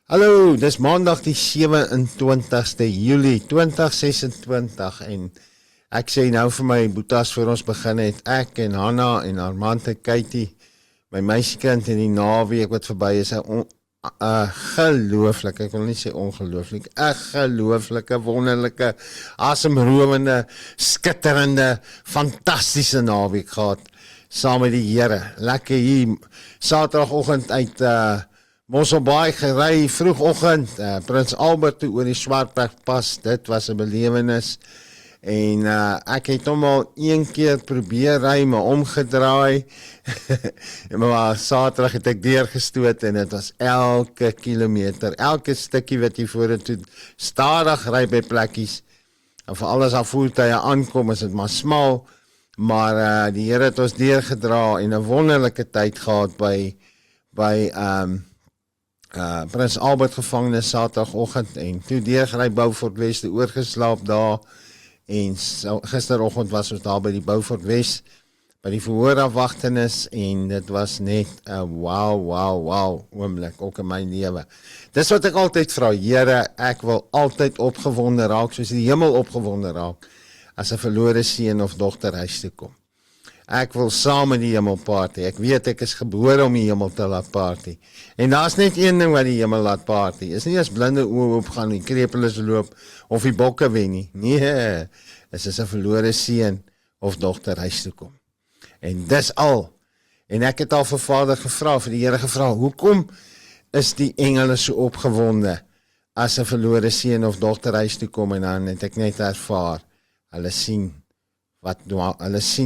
Hallo, dis maandag die 27ste Julie 2026 en ek sê nou vir my boetas voor ons begin het, ek en Hanna en Armand en Katie, my meisiekind in die naweek wat verby is, 'n gelooflike, ek wil nie sê ongelooflik, 'n gelooflike, wonderlike, asemrowende, skitterende, fantastiese naweek gehad, saam met die Here. Lekker hier, Saterdagoggend uit Mosselbaai gery, vroegoggend, Prins Albert toe oor die Swartbergpas, dit was 'n belewenis, en ek het hom al een keer probeer ry, maar omgedraai, maar Saterdag het ek deurgestoot, en dit was elke kilometer, elke stukkie wat jy vorentoe stadig ry by plekkies, en veral as daar voertuie aankom, is dit maar smal, maar die Here het ons deurgedra, en 'n wonderlike tyd gehad by Prins Albert gevangenis Saterdagoggend en toe deurgery Beaufort West, oorgeslaap daar en gisteroggend was ons daar by die Beaufort West by die verhoorafwagtenis en dit was net 'n wow oomblik ook in my lewe. Dis wat ek altyd vra, Here, ek wil altyd opgewonde raak soos die hemel opgewonde raak as 'n verlore seun of dogter huis toe kom. Ek wil saam in die hemel party. Ek weet ek is gebore om die hemel te laat party. En daar's net een ding wat die hemel laat party. Is nie as blinde oë oopgaan, die krepeles loop of die bokke wen nie. Nee, is as 'n verlore seun of dogter huis toe kom. En dis al. En ek het al vir Vader gevra, vir die Here gevra, hoekom is die engele so opgewonde as 'n verlore seun of dogter huis toe kom, en dan het ek net ervaar, hulle sien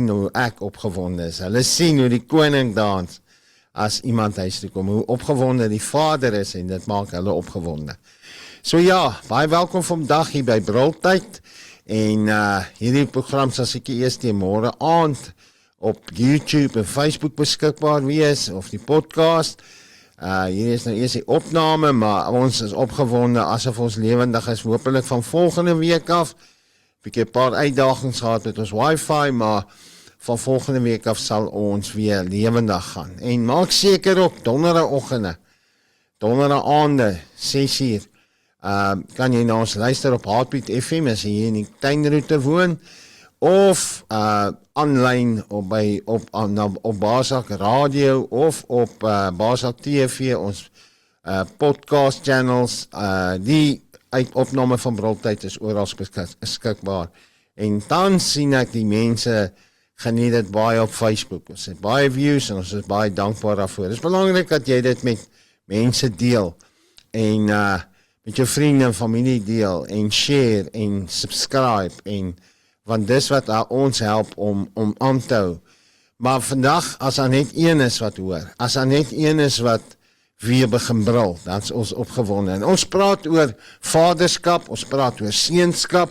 hoe ek opgewonde is. Hulle sien hoe die koning dans as iemand huis toe kom, hoe opgewonde die Vader is, en dit maak hulle opgewonde. So ja, baie welkom vandag hier by Brultyd, en hierdie program sal seker eers teen môre aand op YouTube en Facebook beskikbaar wees, of die podcast. Hier is nou eers die opname, maar ons is opgewonde asof ons lewendig is, hopelik van volgende week af. Ek het 'n paar uitdagings gehad met ons wifi, maar van volgende week af sal ons weer lewendig gaan. En maak seker ook, donderdag aande, 6uur, kan jy na ons luister op Heartbeat FM, as jy hier in die tuinroete woon, of online op Basak Radio, of op Basak TV, ons podcast channels, die opname van Brultyd is oral beskikbaar. En dan sien ek die mense geniet dit baie op Facebook. Ons het baie views en ons is baie dankbaar daarvoor. Het is belangrik dat jy dit met mense deel en met jou vriende en familie deel en share en subscribe, want dis wat ons help om aan te hou. Maar vandag, as daar net een is wat hoor, as daar net een is wat weer begin brul, dan is ons opgewonde. En ons praat oor vaderskap, ons praat oor seunskap,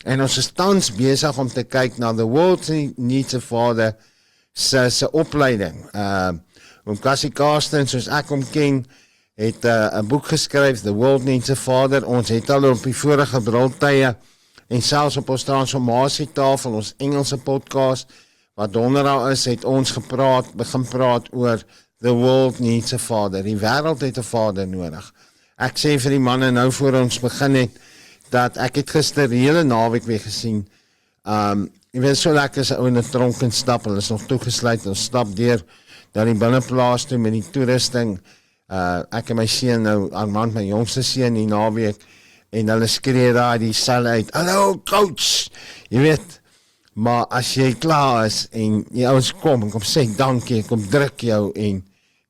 en ons is tans besig om te kyk na The World Needs a Father se opleiding. Oom Cassie Carsten, soos ek hom ken, het 'n boek geskryf, The World Needs a Father. Ons het al op die vorige brultye, en selfs op ons transformasietafel, ons Engelse podcast, wat donderdag is, het ons begin praat oor The world needs a father. Die wêreld het 'n vader nodig. Ek sê vir die manne nou voor ons begin het, dat ek het gister die hele naweek weer gesien. Jy weet, so lekker as 'n ou in 'n tronk en stap, hulle is nog toegesluit, ons stap deur na die binneplaas toe met die toerusting. Ek en my seun nou, Armand, my jongste seun, die naweek, en hulle skree daar die sel uit, hallo coach, jy weet. Maar as jy klaar is, en die ouens kom sê dankie, kom druk jou, en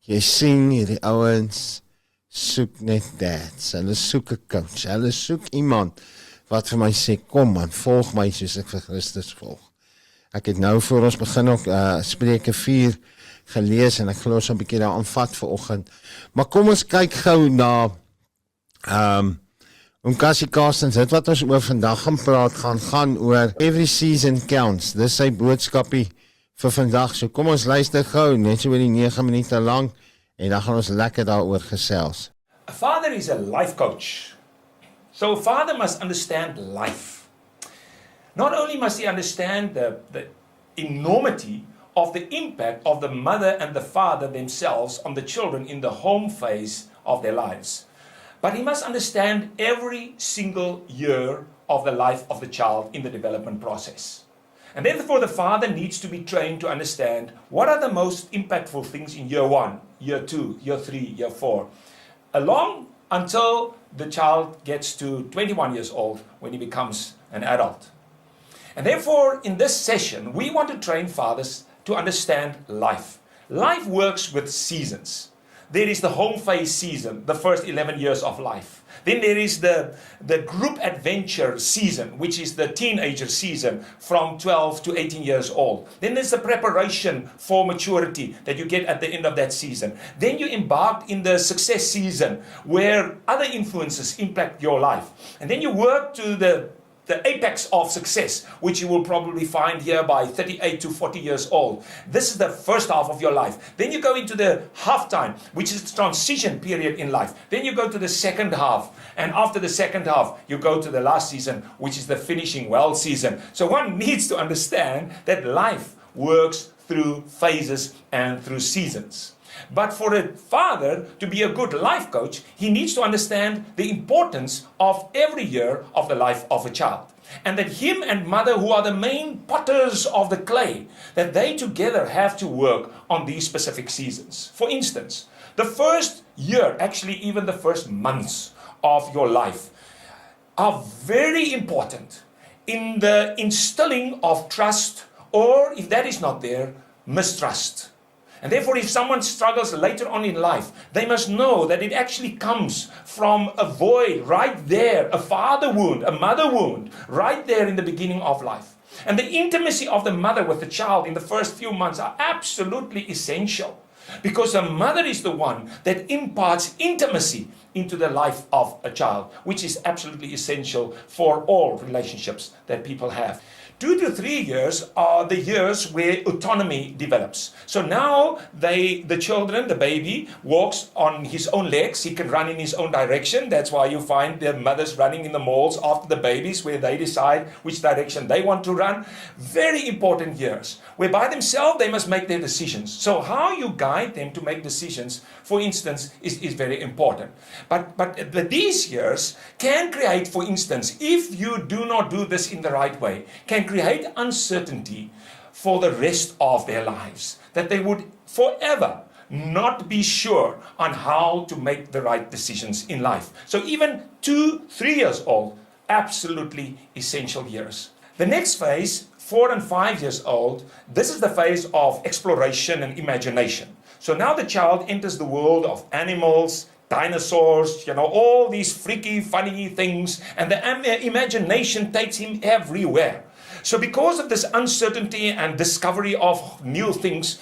jy sien hierdie ouens soek net dads, hulle soek 'n coach, hulle soek iemand wat vir my sê, kom man, volg my soos ek vir Christus volg. Ek het nou voor ons begin ook Spreuke 4 gelees, en ek glo ons 'n bietjie daar aanvat vanoggend. Maar kom ons kyk gou na Oom Cassie Carsten, dit wat ons oor vandag gaan praat, gaan oor Every Season Counts. Dis sy boodskapie vir vandag. So kom ons luister gou, net so oor die 9 minute lank, en dan gaan ons lekker daaroor gesels. A father is a life coach. So a father must understand life. Not only must he understand the enormity of the impact of the mother and the father themselves on the children in the home phase of their lives, But he must understand every single year of the life of the child in the development process. And therefore, the father needs to be trained to understand what are the most impactful things in year 1, year 2, year 3, year 4, along until the child gets to 21 years old when he becomes an adult. And therefore, in this session, we want to train fathers to understand life. Life works with seasons. There is the home phase season, the first 11 years of life. Then there is the group adventure season, which is the teenager season from 12 to 18 years old. Then there's the preparation for maturity that you get at the end of that season. Then you embark in the success season where other influences impact your life. And then you work to the apex of success, which you will probably find here by 38 to 40 years old. This is the first half of your life. Then you go into the halftime, which is the transition period in life. Then you go to the second half. And after the second half, you go to the last season, which is the finishing well season. So one needs to understand that life works through phases and through seasons. But for a father to be a good life coach, he needs to understand the importance of every year of the life of a child. And that him and mother, who are the main potters of the clay, that they together have to work on these specific seasons. For instance, the first year, actually even the first months of your life, are very important in the instilling of trust, or if that is not there, mistrust. And therefore, if someone struggles later on in life, they must know that it actually comes from a void right there, a father wound, a mother wound, right there in the beginning of life. And the intimacy of the mother with the child in the first few months are absolutely essential, because the mother is the one that imparts intimacy into the life of a child, which is absolutely essential for all relationships that people have. 2 to 3 years are the years where autonomy develops. So now the children, the baby, walks on his own legs. He can run in his own direction. That's why you find the mothers running in the malls after the babies, where they decide which direction they want to run. Very important years, where by themselves they must make their decisions. So how you guide them to make decisions, for instance, is very important. But these years can create, for instance, if you do not do this in the right way, can create uncertainty for the rest of their lives, that they would forever not be sure on how to make the right decisions in life. So even 2, 3 years old, absolutely essential years. The next phase, 4 and 5 years old, this is the phase of exploration and imagination. So now the child enters the world of animals, dinosaurs, all these freaky, funny things, and the imagination takes him everywhere. So because of this uncertainty and discovery of new things,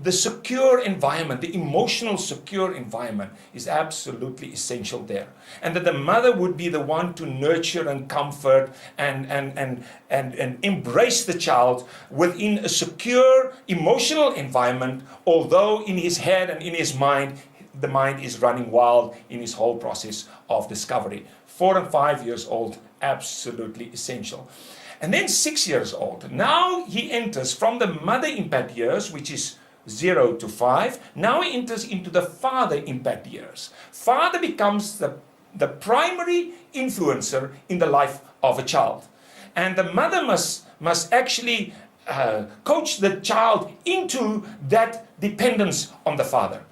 the secure environment, the emotional secure environment is absolutely essential there. And that the mother would be the one to nurture and comfort and embrace the child within a secure emotional environment, although in his head and in his mind, the mind is running wild in his whole process of discovery. 4 and 5 years old, absolutely essential. And then 6 years old, now he enters from the mother impact years, which is 0 to 5. Now he enters into the father impact years. Father becomes the primary influencer in the life of a child. And the mother must actually coach the child into that dependence on the father.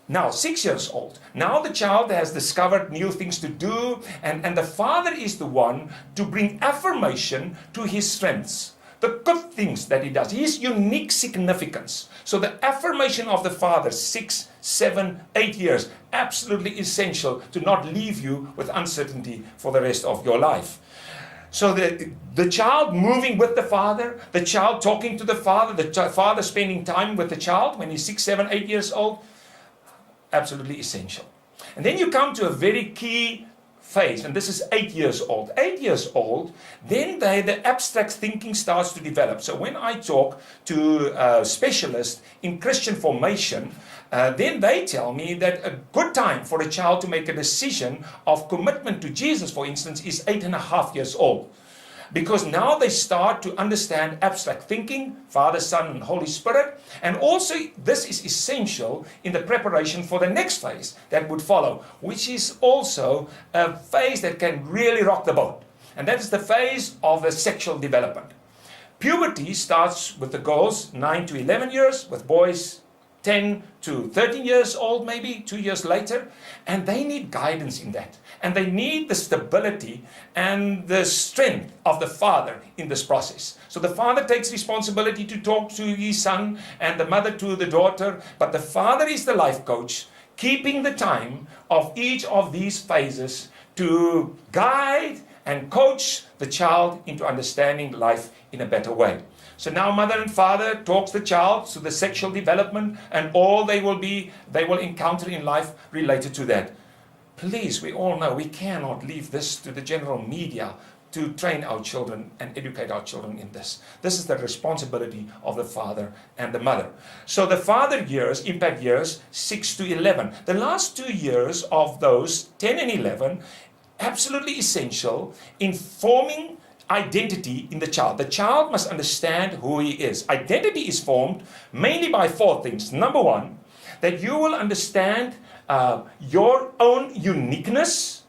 Now, 6 years old. Now the child has discovered new things to do, and the father is the one to bring affirmation to his strengths, the good things that he does, his unique significance. So the affirmation of the father, 6, 7, 8 years, absolutely essential to not leave you with uncertainty for the rest of your life. So the child moving with the father, the child talking to the father, the father spending time with the child when he's 6, 7, 8 years old, absolutely essential. And then you come to a very key phase, and this is 8 years old. 8 years old, then the abstract thinking starts to develop. So when I talk to specialists in Christian formation, then they tell me that a good time for a child to make a decision of commitment to Jesus, for instance, is 8.5 years old. because now they start to understand abstract thinking, Father, Son, and Holy Spirit. And also, this is essential in the preparation for the next phase that would follow, which is also a phase that can really rock the boat. And that is the phase of the sexual development. Puberty starts with the girls 9 to 11 years, with boys 10 to 13 years old, maybe 2 years later, and they need guidance in that. And they need the stability and the strength of the father in this process. So the father takes responsibility to talk to his son and the mother to the daughter, but the father is the life coach, keeping the time of each of these phases to guide and coach the child into understanding life in a better way. So now mother and father talks the child to the sexual development and all they will encounter in life related to that. Please, we all know we cannot leave this to the general media to train our children and educate our children in this. This is the responsibility of the father and the mother. So the father years, impact years, 6 to 11. The last 2 years of those, 10 and 11, absolutely essential in forming identity in the child. The child must understand who he is. Identity is formed mainly by 4 things. Number 1, that you will understand your own uniqueness,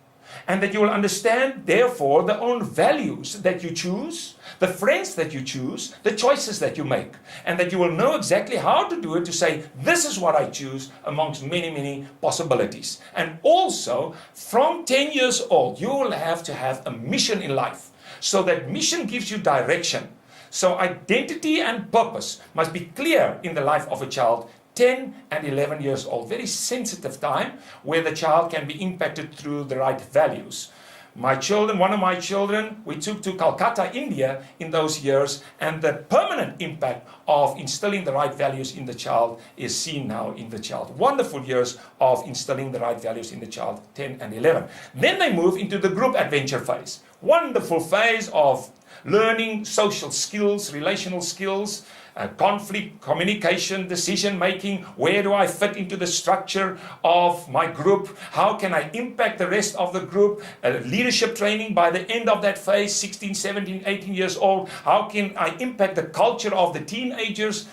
and that you will understand, therefore, the own values that you choose, the friends that you choose, the choices that you make, and that you will know exactly how to do it, to say, this is what I choose amongst many, many possibilities. And also, from 10 years old, you will have to have a mission in life. So that mission gives you direction. So identity and purpose must be clear in the life of a child, 10 and 11 years old. Very sensitive time where the child can be impacted through the right values. One of my children, we took to Calcutta, India in those years, and the permanent impact of instilling the right values in the child is seen now in the child. Wonderful years of instilling the right values in the child, 10 and 11. Then they move into the group adventure phase. Wonderful phase of learning social skills, relational skills, conflict, communication, decision making. Where do I fit into the structure of my group? How can I impact the rest of the group? Leadership training by the end of that phase, 16, 17, 18 years old. How can I impact the culture of the teenagers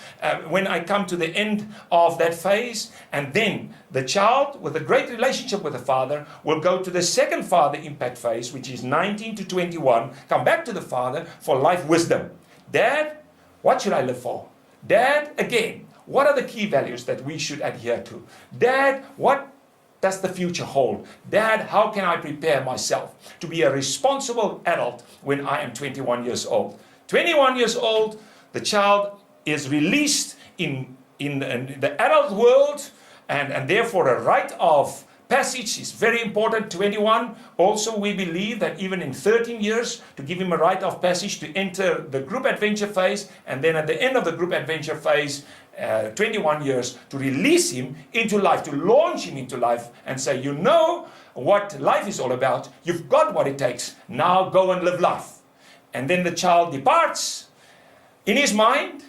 when I come to the end of that phase? And then the child with a great relationship with the father will go to the second father impact phase, which is 19 to 21, come back to the father for life wisdom. Dad, what should I live for? Dad, again, what are the key values that we should adhere to? Dad, what does the future hold? Dad, how can I prepare myself to be a responsible adult when I am 21 years old? 21 years old, the child is released in the adult world, and therefore a rite of passage is very important. 21, also we believe that even in 13 years, to give him a rite of passage to enter the group adventure phase, and then at the end of the group adventure phase, 21 years, to release him into life, to launch him into life and say, you know what life is all about, you've got what it takes, now go and live life. And then the child departs in his mind,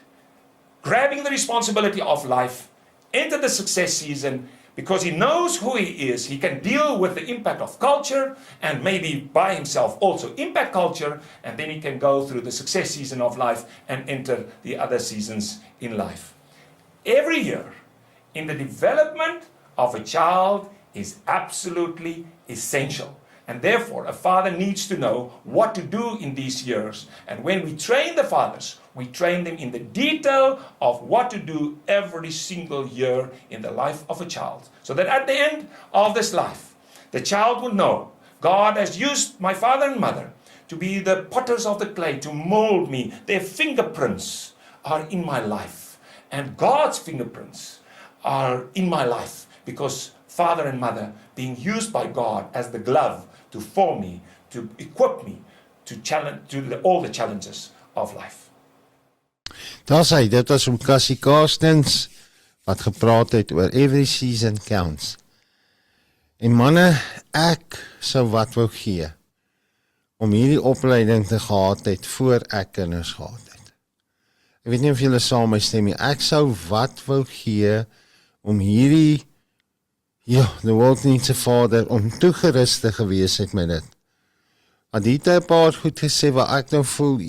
grabbing the responsibility of life, enter the success season. Because he knows who he is, he can deal with the impact of culture and maybe by himself also impact culture, and then he can go through the success season of life and enter the other seasons in life. Every year in the development of a child is absolutely essential. And therefore, a father needs to know what to do in these years. And when we train the fathers, we train them in the detail of what to do every single year in the life of a child. So that at the end of this life, the child will know, God has used my father and mother to be the potters of the clay, to mold me. Their fingerprints are in my life. And God's fingerprints are in my life because father and mother being used by God as the glove to form me, to equip me to all the challenges of life. Dit was om Cassie Carstens wat gepraat het oor every season counts. En manne, ek sou wat wou gee om hierdie opleiding te gehad het voor ek kinders gehad het. Ek weet nie of julle saam my stem nie. Ek sou wat wou gee om hierdie the world needs a father, om toegerus te gewees het met dit. Adita het 'n paar goed gesê waar ek nou voel,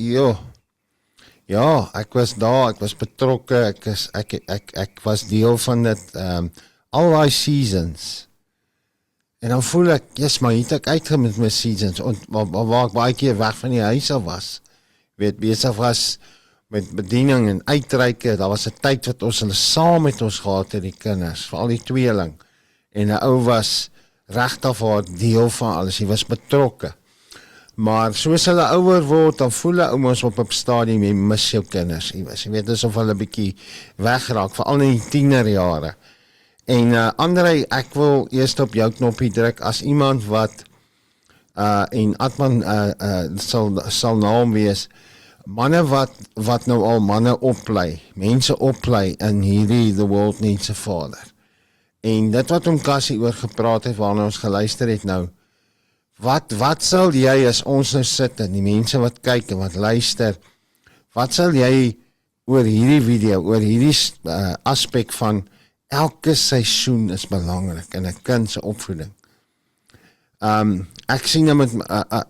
ja, ek was daar, ek was betrokke, ek was deel van dit, al daai seasons. En dan voel ek, yes, maar hier het ek uitgekom met my seasons, waar ek baie keer weg van die huis af was. Weet, besig was met bediening en uitreike, daar was 'n tyd wat ons hulle saam met ons gehad het, die kinders, veral die tweeling. En 'n ou was regtig waar deel van alles, hy was betrokke. Maar soos hulle ouer word, dan voel hulle ouers op 'n stadium, jy mis jou kinders. Jy weet, asof hulle 'n bietjie wegraak, veral in die tienerjare. En Andrei, ek wil eers op jou knoppie druk as iemand wat en Atman sal naam wees, manne wat nou al manne oplei, mense oplei in hierdie The World Needs a Father. En dit wat Cassie oor gepraat het, waarna ons geluister het nou, wat sal jy as ons nou sit en die mense wat kyk en wat luister, wat sal jy oor hierdie video, oor hierdie aspek van elke seisoen is belangrik in 'n kind se opvoeding. Ek sien met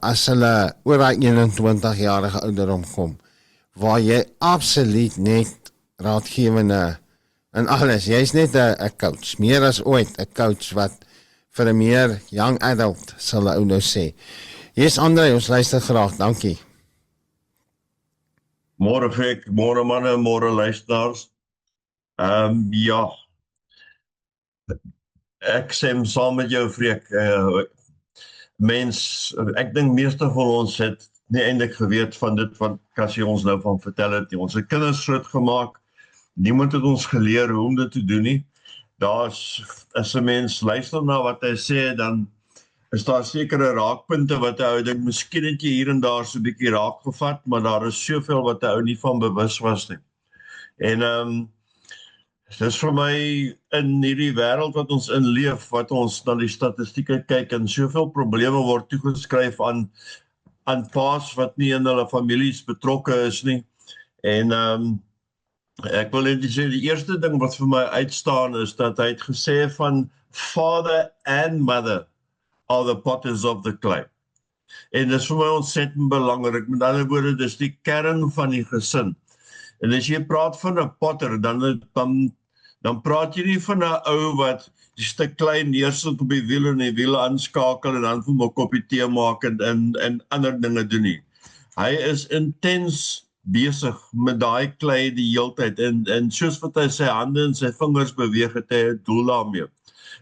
as hulle oor daai 21-jarige ouderdom kom, waar jy absoluut net raadgewende en alles, jy's net 'n coach, meer as ooit 'n coach wat vir 'n meer young adult sal ou nou sê. Yes, Andrei, ons luister graag, dankie. Môre Fek, môre manne, môre luisteraars. Ja, ek stem saam met jou Freek. Ek dink meeste van ons het nie eintlik geweet van dit wat Cassie ons nou van vertel het nie. Ons het kinders groot gemaak. Niemand het ons geleer hoe om dit te doen nie. As 'n mens luister na wat hy sê, dan is daar sekere raakpunte wat hy ou dink, miskien het jy hier en daar so 'n bietjie raak gevat, maar daar is soveel wat hy ou nie van bewus was nie. En dis vir my in hierdie wêreld wat ons in leef, wat ons na die statistieke kyk en soveel probleme word toegeskryf aan paas wat nie in hulle families betrokke is nie. En ek wil net sê die eerste ding wat vir my uitstaan is dat hy het gesê van father and mother are the potters of the clay. En dis vir my ontsettend belangrik. Met ander woorde, dis die kern van die gesin. En as jy praat van 'n potter, dan praat jy nie van 'n ou wat die stuk klei neersit op die wiel en die wiele aanskakel en dan vir 'n koppie tee maak en ander dinge doen nie. Hy is intens besig met daai klei die heeltyd en soos wat hy sy hande en sy vingers beweeg, het hy 'n doel daarmee.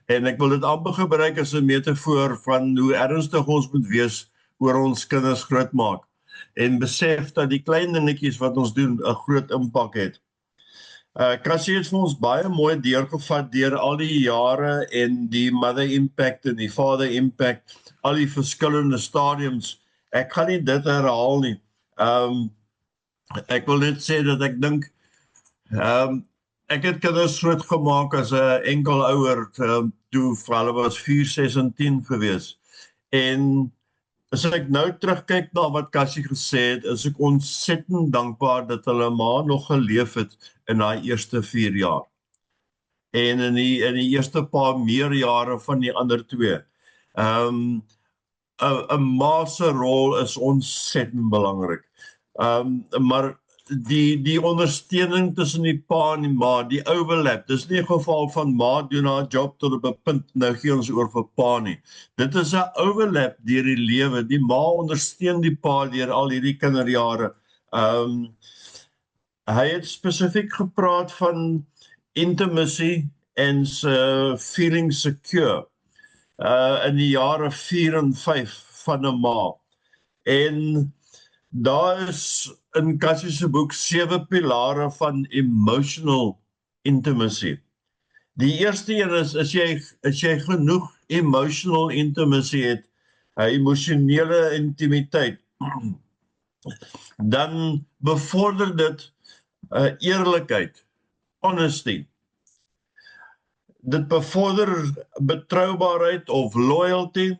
En ek wil dit amper gebruik as 'n metafoor van hoe ernstig ons moet wees oor ons kinders grootmaak en besef dat die klein dingetjies wat ons doen 'n groot impak het. Cassie het vir ons baie mooi deurgevat deur al die jare en die mother impact en die father impact, al die verskillende stadiums. Ek gaan nie dit herhaal nie. Ek wil net sê dat ek dink, ek het kinders groot gemaak as 'n enkel ouer, toe hulle was 4, 6 en 10 gewees. En as ek nou terugkyk na wat Cassie gesê het, is ek ontsettend dankbaar dat hulle ma nog geleef het in daai eerste 4 jaar. En in die eerste paar meer jare van die ander 2. 'n ma se rol is ontsettend belangrik. Maar die ondersteuning tussen die pa en die ma, die overlap, dis nie 'n geval van ma doen haar job tot op 'n punt, nou gee ons oor vir pa nie. Dit is 'n overlap deur die lewe. Die ma ondersteun die pa deur al hierdie kinderjare. Hy het spesifiek gepraat van intimacy en feeling secure in die jare 4 en 5 van 'n ma. En daar is in Cassie se boek 7 pilare van emotional intimacy. Die eerste een is, as jy genoeg emotional intimacy het, emosionele intimiteit, dan bevorder dit eerlikheid, honesty. Dit bevorder betroubaarheid of loyalty.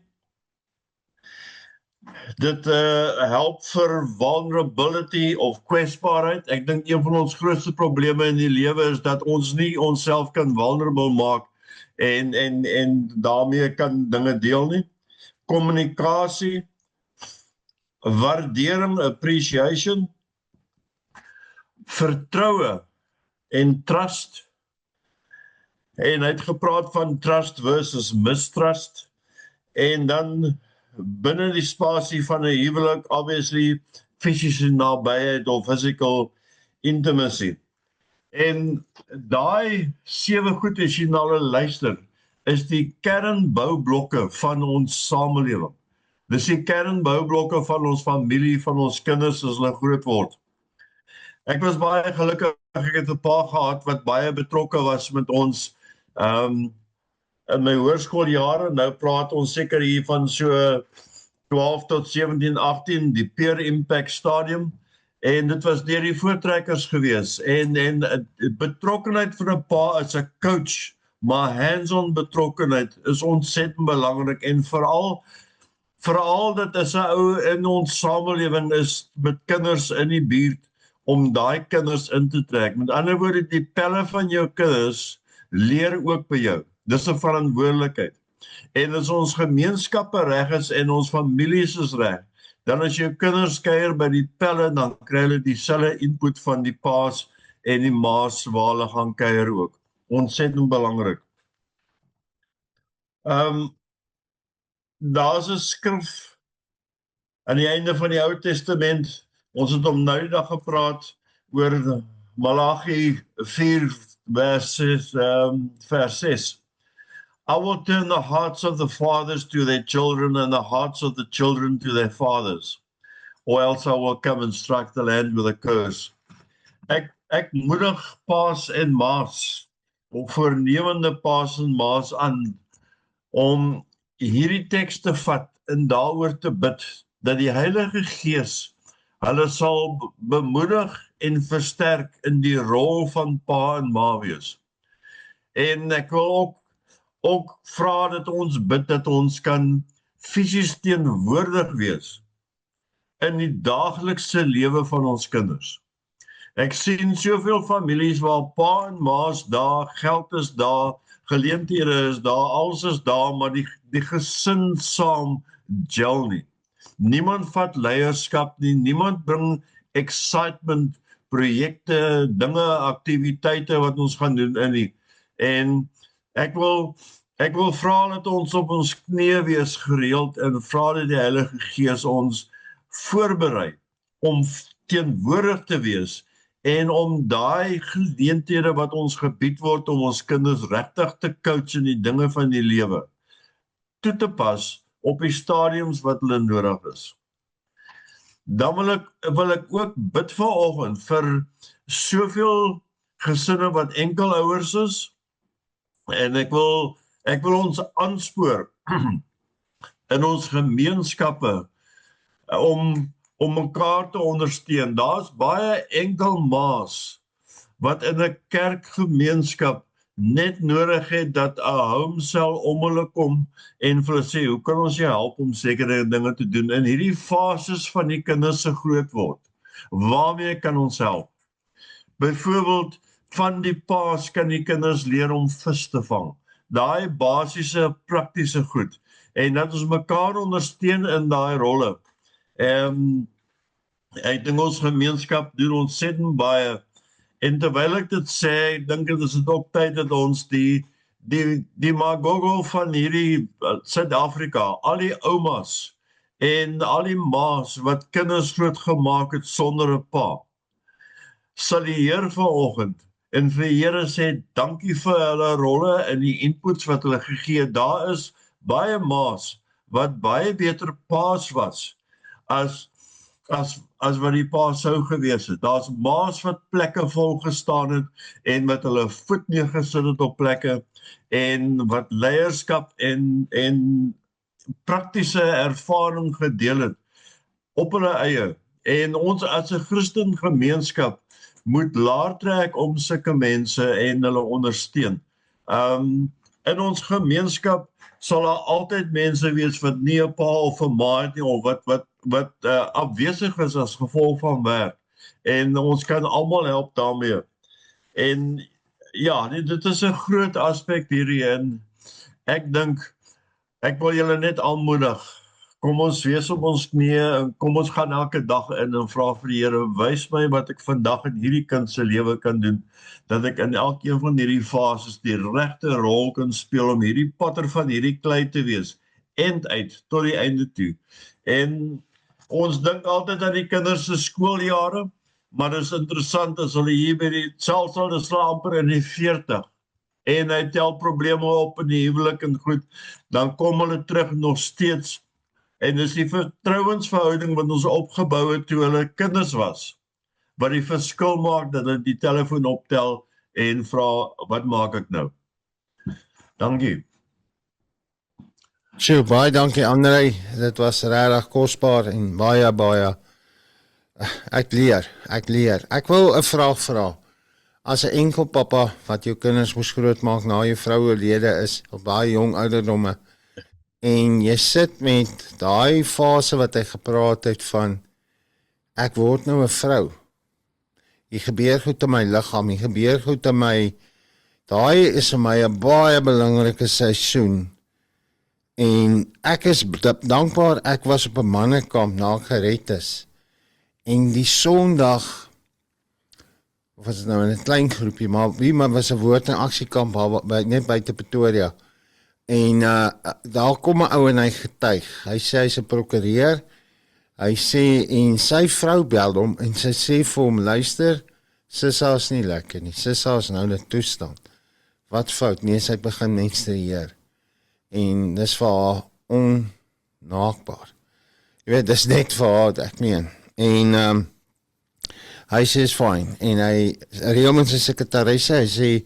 Dit help vir vulnerability of kwesbaarheid. Ek dink een van ons grootste probleme in die lewe is dat ons nie onsself kan vulnerable maak en daarmee kan dinge deel nie. Kommunikasie, waardering, appreciation, vertroue en trust. En hy het gepraat van trust versus mistrust. En dan binne die spasie van 'n huwelik, obviously, fisiese nabyheid of physical intimacy. En daai 7 goed as jy na hulle luister, is die kernboublokke van ons samelewing. Dis die kernboublokke van ons familie, van ons kinders as hulle groot word. Ek was baie gelukkig, ek het 'n pa gehad wat baie betrokke was met ons in my hoërskooljare. Nou praat ons seker hier van so 12 tot 17, 18, die peer impact stadium. En dit was deur die voortrekkers gewees. En betrokkenheid van 'n pa as 'n coach, maar hands-on betrokkenheid is ontsettend belangrik. En veral dat as 'n ou in ons samelewing is met kinders in die buurt, om daai kinders in te trek. Met ander woorde, die pelle van jou kinders leer ook by jou. Dis 'n verantwoordelikheid. En as ons gemeenskappe reg is en ons families is reg, dan as jou kinders kuier by die pelle, dan kry hulle dieselfde input van die paas en die maas waar hulle gaan kuier ook. Ontsettend belangrik. Daar's 'n skrif aan die einde van die Ou Testament. Ons het om nou die dag gepraat oor Malagi 4 vers 6. I will turn the hearts of the fathers to their children and the hearts of the children to their fathers, or else I will come and strike the land with a curse. Ek moedig paas en maas, of voornemende paas en maas aan, om hierdie teks te vat en daaroor te bid, dat die Heilige Gees hulle sal bemoedig en versterk in die rol van pa en ma wees. En ek wil ook vra dat ons bid dat ons kan fisies teenwoordig wees in die daaglikse lewe van ons kinders. Ek sien soveel families waar pa en ma is daar, geld is daar, geleenthede is daar, alles is daar, maar die gesin saam gel nie. Niemand vat leierskap nie, niemand bring excitement, projekte, dinge, aktiwiteite wat ons gaan doen in nie. En ek wil vra dat ons op ons knieë wees gereeld en vra dat die Heilige Gees ons voorberei om teenwoordig te wees en om daai geleenthede wat ons gebied word om ons kinders regtig te coach in die dinge van die lewe toe te pas op die stadiums wat hulle nodig is. Dan wil ek ook bid vanoggend vir soveel gesinne wat enkelouers is, en ek wil ons aanspoor in ons gemeenskappe om mekaar te ondersteun. Daar's baie enkelmaas wat in 'n kerkgemeenskap net nodig het dat 'n homesel om hulle kom en vir hulle sê, hoe kan ons jou help om sekere dinge te doen in hierdie fases van die kinders se groot word? Waarmee kan ons help? Byvoorbeeld, van die paas kan die kinders leer om vis te vang. Daai basiese praktiese goed. En dat ons mekaar ondersteun in daai rolle. Ek dink ons gemeenskap doen ontsettend baie. En terwyl ek dit sê, ek dink dit is ook tyd dat ons die Magogo van hierdie Suid-Afrika, al die oumas en al die ma's wat kinders grootgemaak het sonder 'n pa, sal die Heer vanoggend en vir die Here sê dankie vir hulle rolle en die inputs wat hulle gegee het. Daar is baie ma's wat baie beter paas was as wat die pa sou gewees het. Daar's ma's wat plekke vol gestaan het en wat hulle voet neergesit het op plekke en wat leierskap en praktiese ervaring gedeel het op hulle eie. En ons as 'n Christen gemeenskap moet laer trek om sulke mense en hulle ondersteun. In ons gemeenskap sal daar altyd mense wees wat nie 'n pa of 'n ma het nie, of wat afwesig is as gevolg van werk. En ons kan almal help daarmee. En ja, dit is 'n groot aspek hierdie, en ek dink, ek wil julle net aanmoedig, kom ons wees op ons knieë en kom ons gaan elke dag in en vra vir die Here, wys my wat ek vandag in hierdie kind se lewe kan doen, dat ek in elkeen van hierdie fases die regte rol kan speel om hierdie potter van hierdie klei te wees, end uit, tot die einde toe. En ons dink altyd aan die kinders se skooljare, maar dit is interessant as hulle hier by die selfs al is hulle amper in die 40 en hy tel probleme op in die huwelik en goed, dan kom hulle terug nog steeds. En dis die vertrouensverhouding wat ons opgebou het toe hulle kinders was, wat die verskil maak dat hulle die telefoon optel en vra, wat maak ek nou? Dankie. Sjoe, baie dankie André, dit was regtig kosbaar en baie, ek leer. Ek wil 'n vraag vra. As 'n enkel pappa wat jou kinders moes grootmaak na jou vrou oorlede is, op baie jong ouderdomme, en jy sit met daai fase wat hy gepraat het van, ek word nou 'n vrou. Hier gebeur goed in my liggaam, hier gebeur goed in my, daai is vir my 'n baie belangrike seisoen. En ek is dankbaar ek was op 'n mannekamp na ek gered is. En die Sondag, of was dit nou in 'n klein groepie, maar was 'n woord en aksiekamp net buite Pretoria. En daar kom 'n ou en hy getuig. Hy sê hy's 'n prokureur. Hy sê en sy vrou bel hom en sy sê vir hom, luister, Sissa is nie lekker nie. Sissa is nou in 'n toestand. Wat fout? Nee, sy begin menstrueer. En dis vir haar onnaakbaar. Jy weet, dis net vir haar, ek meen. En hy sê is fine. En hy reël met sy sekretaresse, hy sê,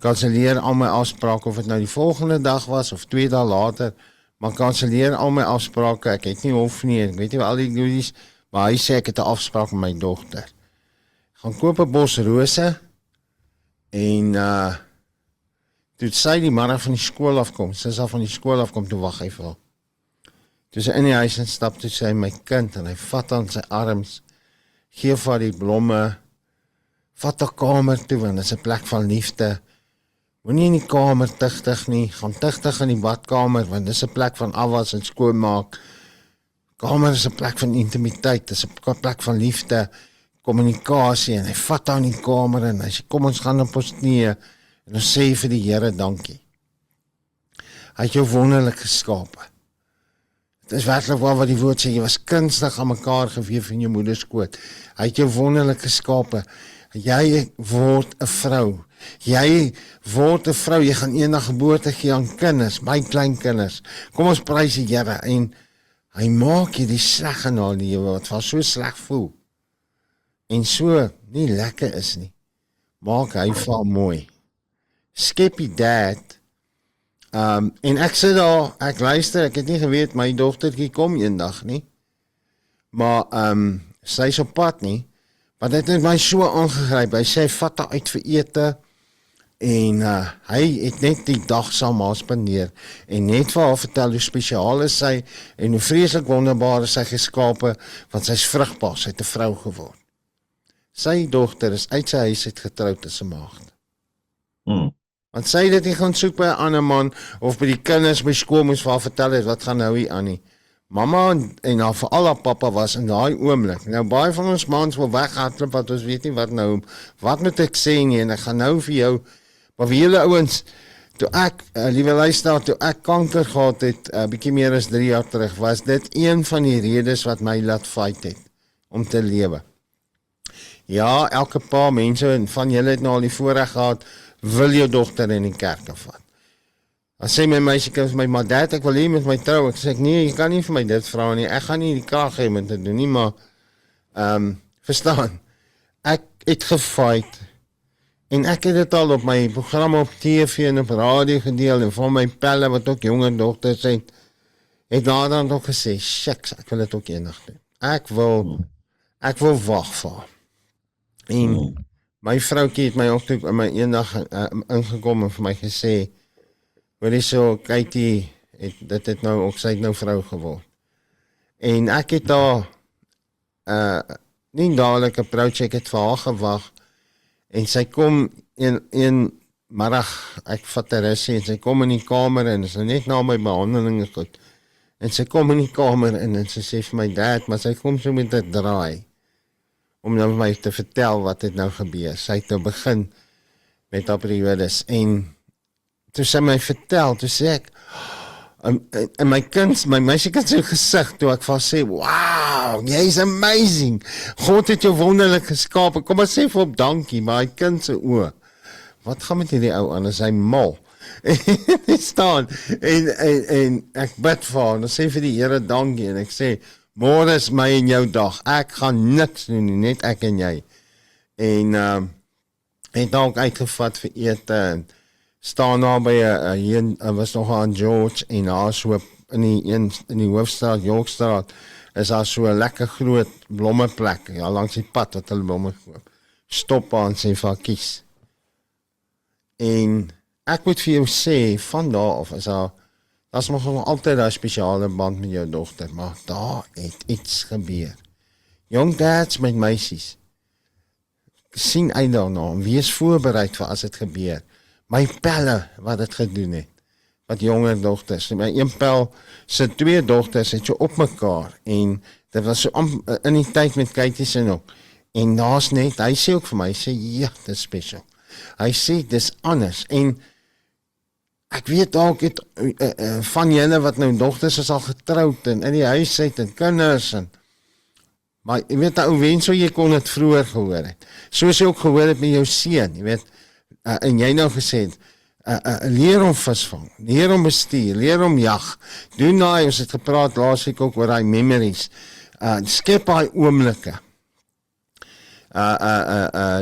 kanselleer al my afsprake, of dit nou die volgende dag was, of 2 dae later, maar kanselleer al my afsprake, ek het nie hof nie, ek weet nie wat al die goodies, maar hy sê ek het 'n afspraak met my dogter. Gaan koop 'n bos rose, en toe sy die middag van die skool afkom, sy van die skool afkom, toe wag hy vir haar. Toe sy in die huis instap, toe sy my kind, en hy vat aan sy arms, geef haar die blomme, vat haar kamer toe, want dit is 'n plek van liefde. Moenie in die kamer tigtig nie, gaan tigtig in die badkamer, want dit is 'n plek van afwas en skoonmaak. Kamer is 'n plek van intimiteit, dit is 'n plek van liefde, kommunikasie, en hy vat haar in die kamer, en hy sê, kom ons gaan op ons knieë, en ons sê vir die Here dankie. Hy het jou wonderlik geskape. Dit is werklik waar wat die woord sê, jy was kunstig aan mekaar gewewe in jou moeder skoot. Hy het jou wonderlik geskape. Jy word 'n vrou. Jy word 'n vrou, jy gaan eendag geboorte gee aan kinders, my kleinkinders. Kom ons prys die Here, en hy maak jy die sleg in haar lewe, wat van so sleg voel, en so nie lekker is nie, maak hy vir haar mooi. Skep die dad, en ek sit daar, ek luister, ek het nie geweet, my dogtertjie kom eendag nie, maar sy is op pad nie, maar dit het my so aangegryp, hy sê, vat haar uit vir ete, en hy het net die dag saam haar spandeer, en net vir haar vertel hoe spesiaal is sy, en hoe vreeslik wonderbaar is sy geskape, want sy is vrugbaar, sy het 'n vrou geword. Sy dogter is uit sy huis uit getroud as 'n maagd. Want sy het dit nie gaan soek by 'n ander man, of by die kinders by skool moes vir haar vertel het, wat gaan nou hier aan nie. Mamma en haar veral haar pappa was in daai oomblik. Nou baie van ons mans wil weghardloop, want ons weet nie wat nou, wat moet ek sê nie, en ek gaan nou vir jou, maar vir julle ouens, toe ek, liewe luisteraar, toe ek kanker gehad het, bietjie meer as 3 jaar terug, was dit een van die redes wat my laat fight het, om te lewe. Ja, elke paar mense, en van julle het nou al die voorreg gehad, wil jou dogter in die kerk afvat. Dan sê my meisiekind vir my, maar dad, ek wil hier met my trou. Ek sê, nee, jy kan nie vir my dit vra nie, ek gaan nie die krag hê om te doen nie, maar, verstaan, ek het gefight, en ek het dit al op my programme op TV en op radio gedeel, en van my pelle, wat ook jonger dogters het daar dan ook gesê, shucks, ek wil dit ook eendag doen. Ek wil wag vir haar. En my vroukie het my ook toe in my eendag ingekom en vir my gesê, hoorie so, Katie, sy het nou vrou geword. En ek het daar nie dadelik 'n projek het vir haar gewag, en sy kom een middag, ek vat 'n rusie, en sy kom in die kamer, en is net na my behandeling goed, En sy kom in die kamer in en sy sê vir my dad, maar sy kom so met 'n draai om nou vir my te vertel wat het nou gebeur. Sy het nou begin met haar periodes en toe sy my vertel, toe sê ek en my meisiekind se gesig toe ek vir haar sê, wow, jy's amazing. God het jou wonderlik geskaap. Kom maar sê vir op dankie, maar hy kind se oë. Wat gaan met hierdie ou aan? Is hy mal? En staan en ek bid vir haar en sê vir die Here dankie en ek sê môre is my en jou dag. Ek gaan niks doen nie, net ek en jy. En het dalk uitgevat vir ete en staan daar by was nog aan George en daar so in die hoofstraat, Yorkstraat, is daar so 'n lekker groot blommeplek, ja, langs die pad wat hulle blomme koop. Stop aan en sê vir haar kies. En ek moet vir jou sê, van daar af is daar's nog altyd 'n spesiale band met jou dogter, maar daar het iets gebeur. Jong dads met meisies, sien uit daarna en wees voorbereid vir as dit gebeur. My pelle wat dit gedoen het, wat jonger dogters, my een pel se 2 dogters het so op mekaar en dit was so in die tyd met Katie se nog. En daar's net, hy sê ook vir my, hy sê ja, dit is special. Hy sê dis anders en ek weet dalk het van julle wat nou dogters is al getroud en in die huis het en kinders en maar jy weet ou wens sou jy kon dit vroeër gehoor het. Soos jy ook gehoor het met jou seun, jy weet en jy nou gesê het leer om visvang, leer om bestuur, leer om jag. Doen daai, ons het gepraat laasweek ook oor daai memories. Skep daai oomblikke.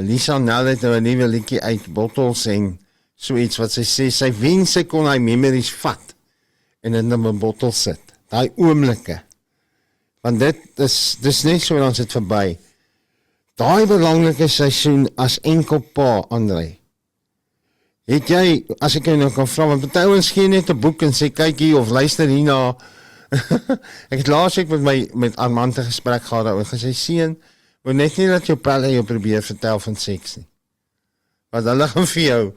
Lisa Nel het nou 'n nuwe liedjie uit Bottles en so iets wat sy sê, sy wens sy kon hy memories vat en in 'n bottel sit. Daai oomblikke. Want dis net so dan sit verby. Daai belangrike seisoen as enkel pa, André. Het jy, as ek jou nou kan vra, want party ouens gee net 'n boek en sê kyk hier of luister hierna. Ek het laasweek met Armand 'n gesprek gehad daaroor gesê, seun, moet net nie dat jou pelle jou probeer vertel van seks nie. Want hulle gaan vir jou.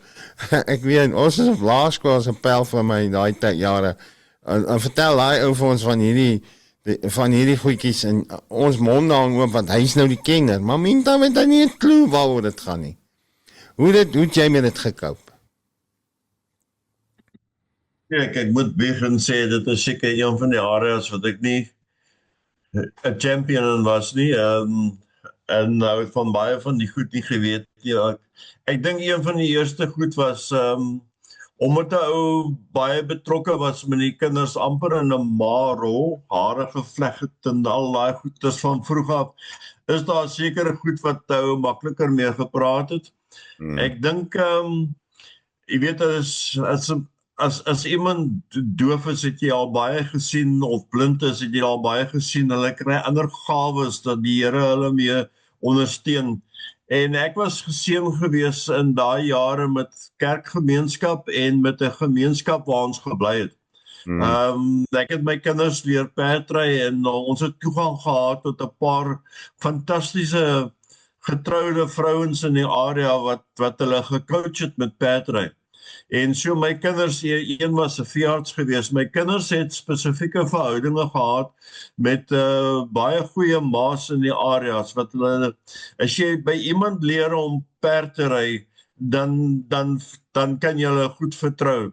Ek weet, ons is op laerskool as 'n pel van my in daai tyd jare. En vertel daai ou vir ons van hierdie goedjies en ons mond hang oop want hy's nou die kenner. Maar minta met hy nie 'n klou waaroor dit gaan nie. Hoe het jy met dit gekoop? Kijk, ek moet begin sê, dit is seker een van die areas wat ek nie 'n champion in was nie, en nou het van baie van die goed nie geweet. Ja, ek dink een van die eerste goed was, omdat 'n ou baie betrokke was met die kinders amper in 'n ma-rol, hare gevleg het en al daai goeders van vroeg af, is daar sekere goed wat ou makliker mee gepraat het. Ek dink, jy weet, as iemand doof is, het jy al baie gesien, of blind is, het jy al baie gesien, hulle kry ander gawes, dat die Here hulle mee ondersteun. En ek was geseën gewees in daai jare met kerkgemeenskap en met 'n gemeenskap waar ons gebly het. Ek het my kinders leer perdry en ons het toegang gehad tot 'n paar fantastiese getroude vrouens in die area wat hulle gecoach het met perdry. En so my kinders, een was 'n veearts gewees, my kinders het spesifieke verhoudinge gehad met baie goeie ma's in die areas, wat hulle, as jy by iemand leer om perd te ry, dan kan jy hulle goed vertrou.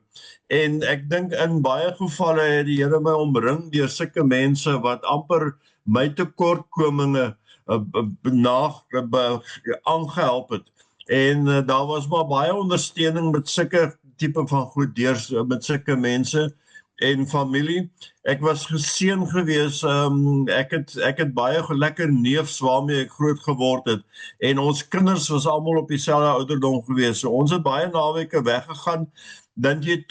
En ek dink in baie gevalle het die Here my omring deur sulke mense wat amper my tekortkominge aangehelp het. En daar was maar baie ondersteuning met sulke tipe van goed deur met sulke mense en familie. Ek was geseën gewees, ek het baie lekker neefs waarmee ek groot geword het. En ons kinders was almal op dieselfde ouderdom gewees. So ons het baie naweke weggegaan, dan jy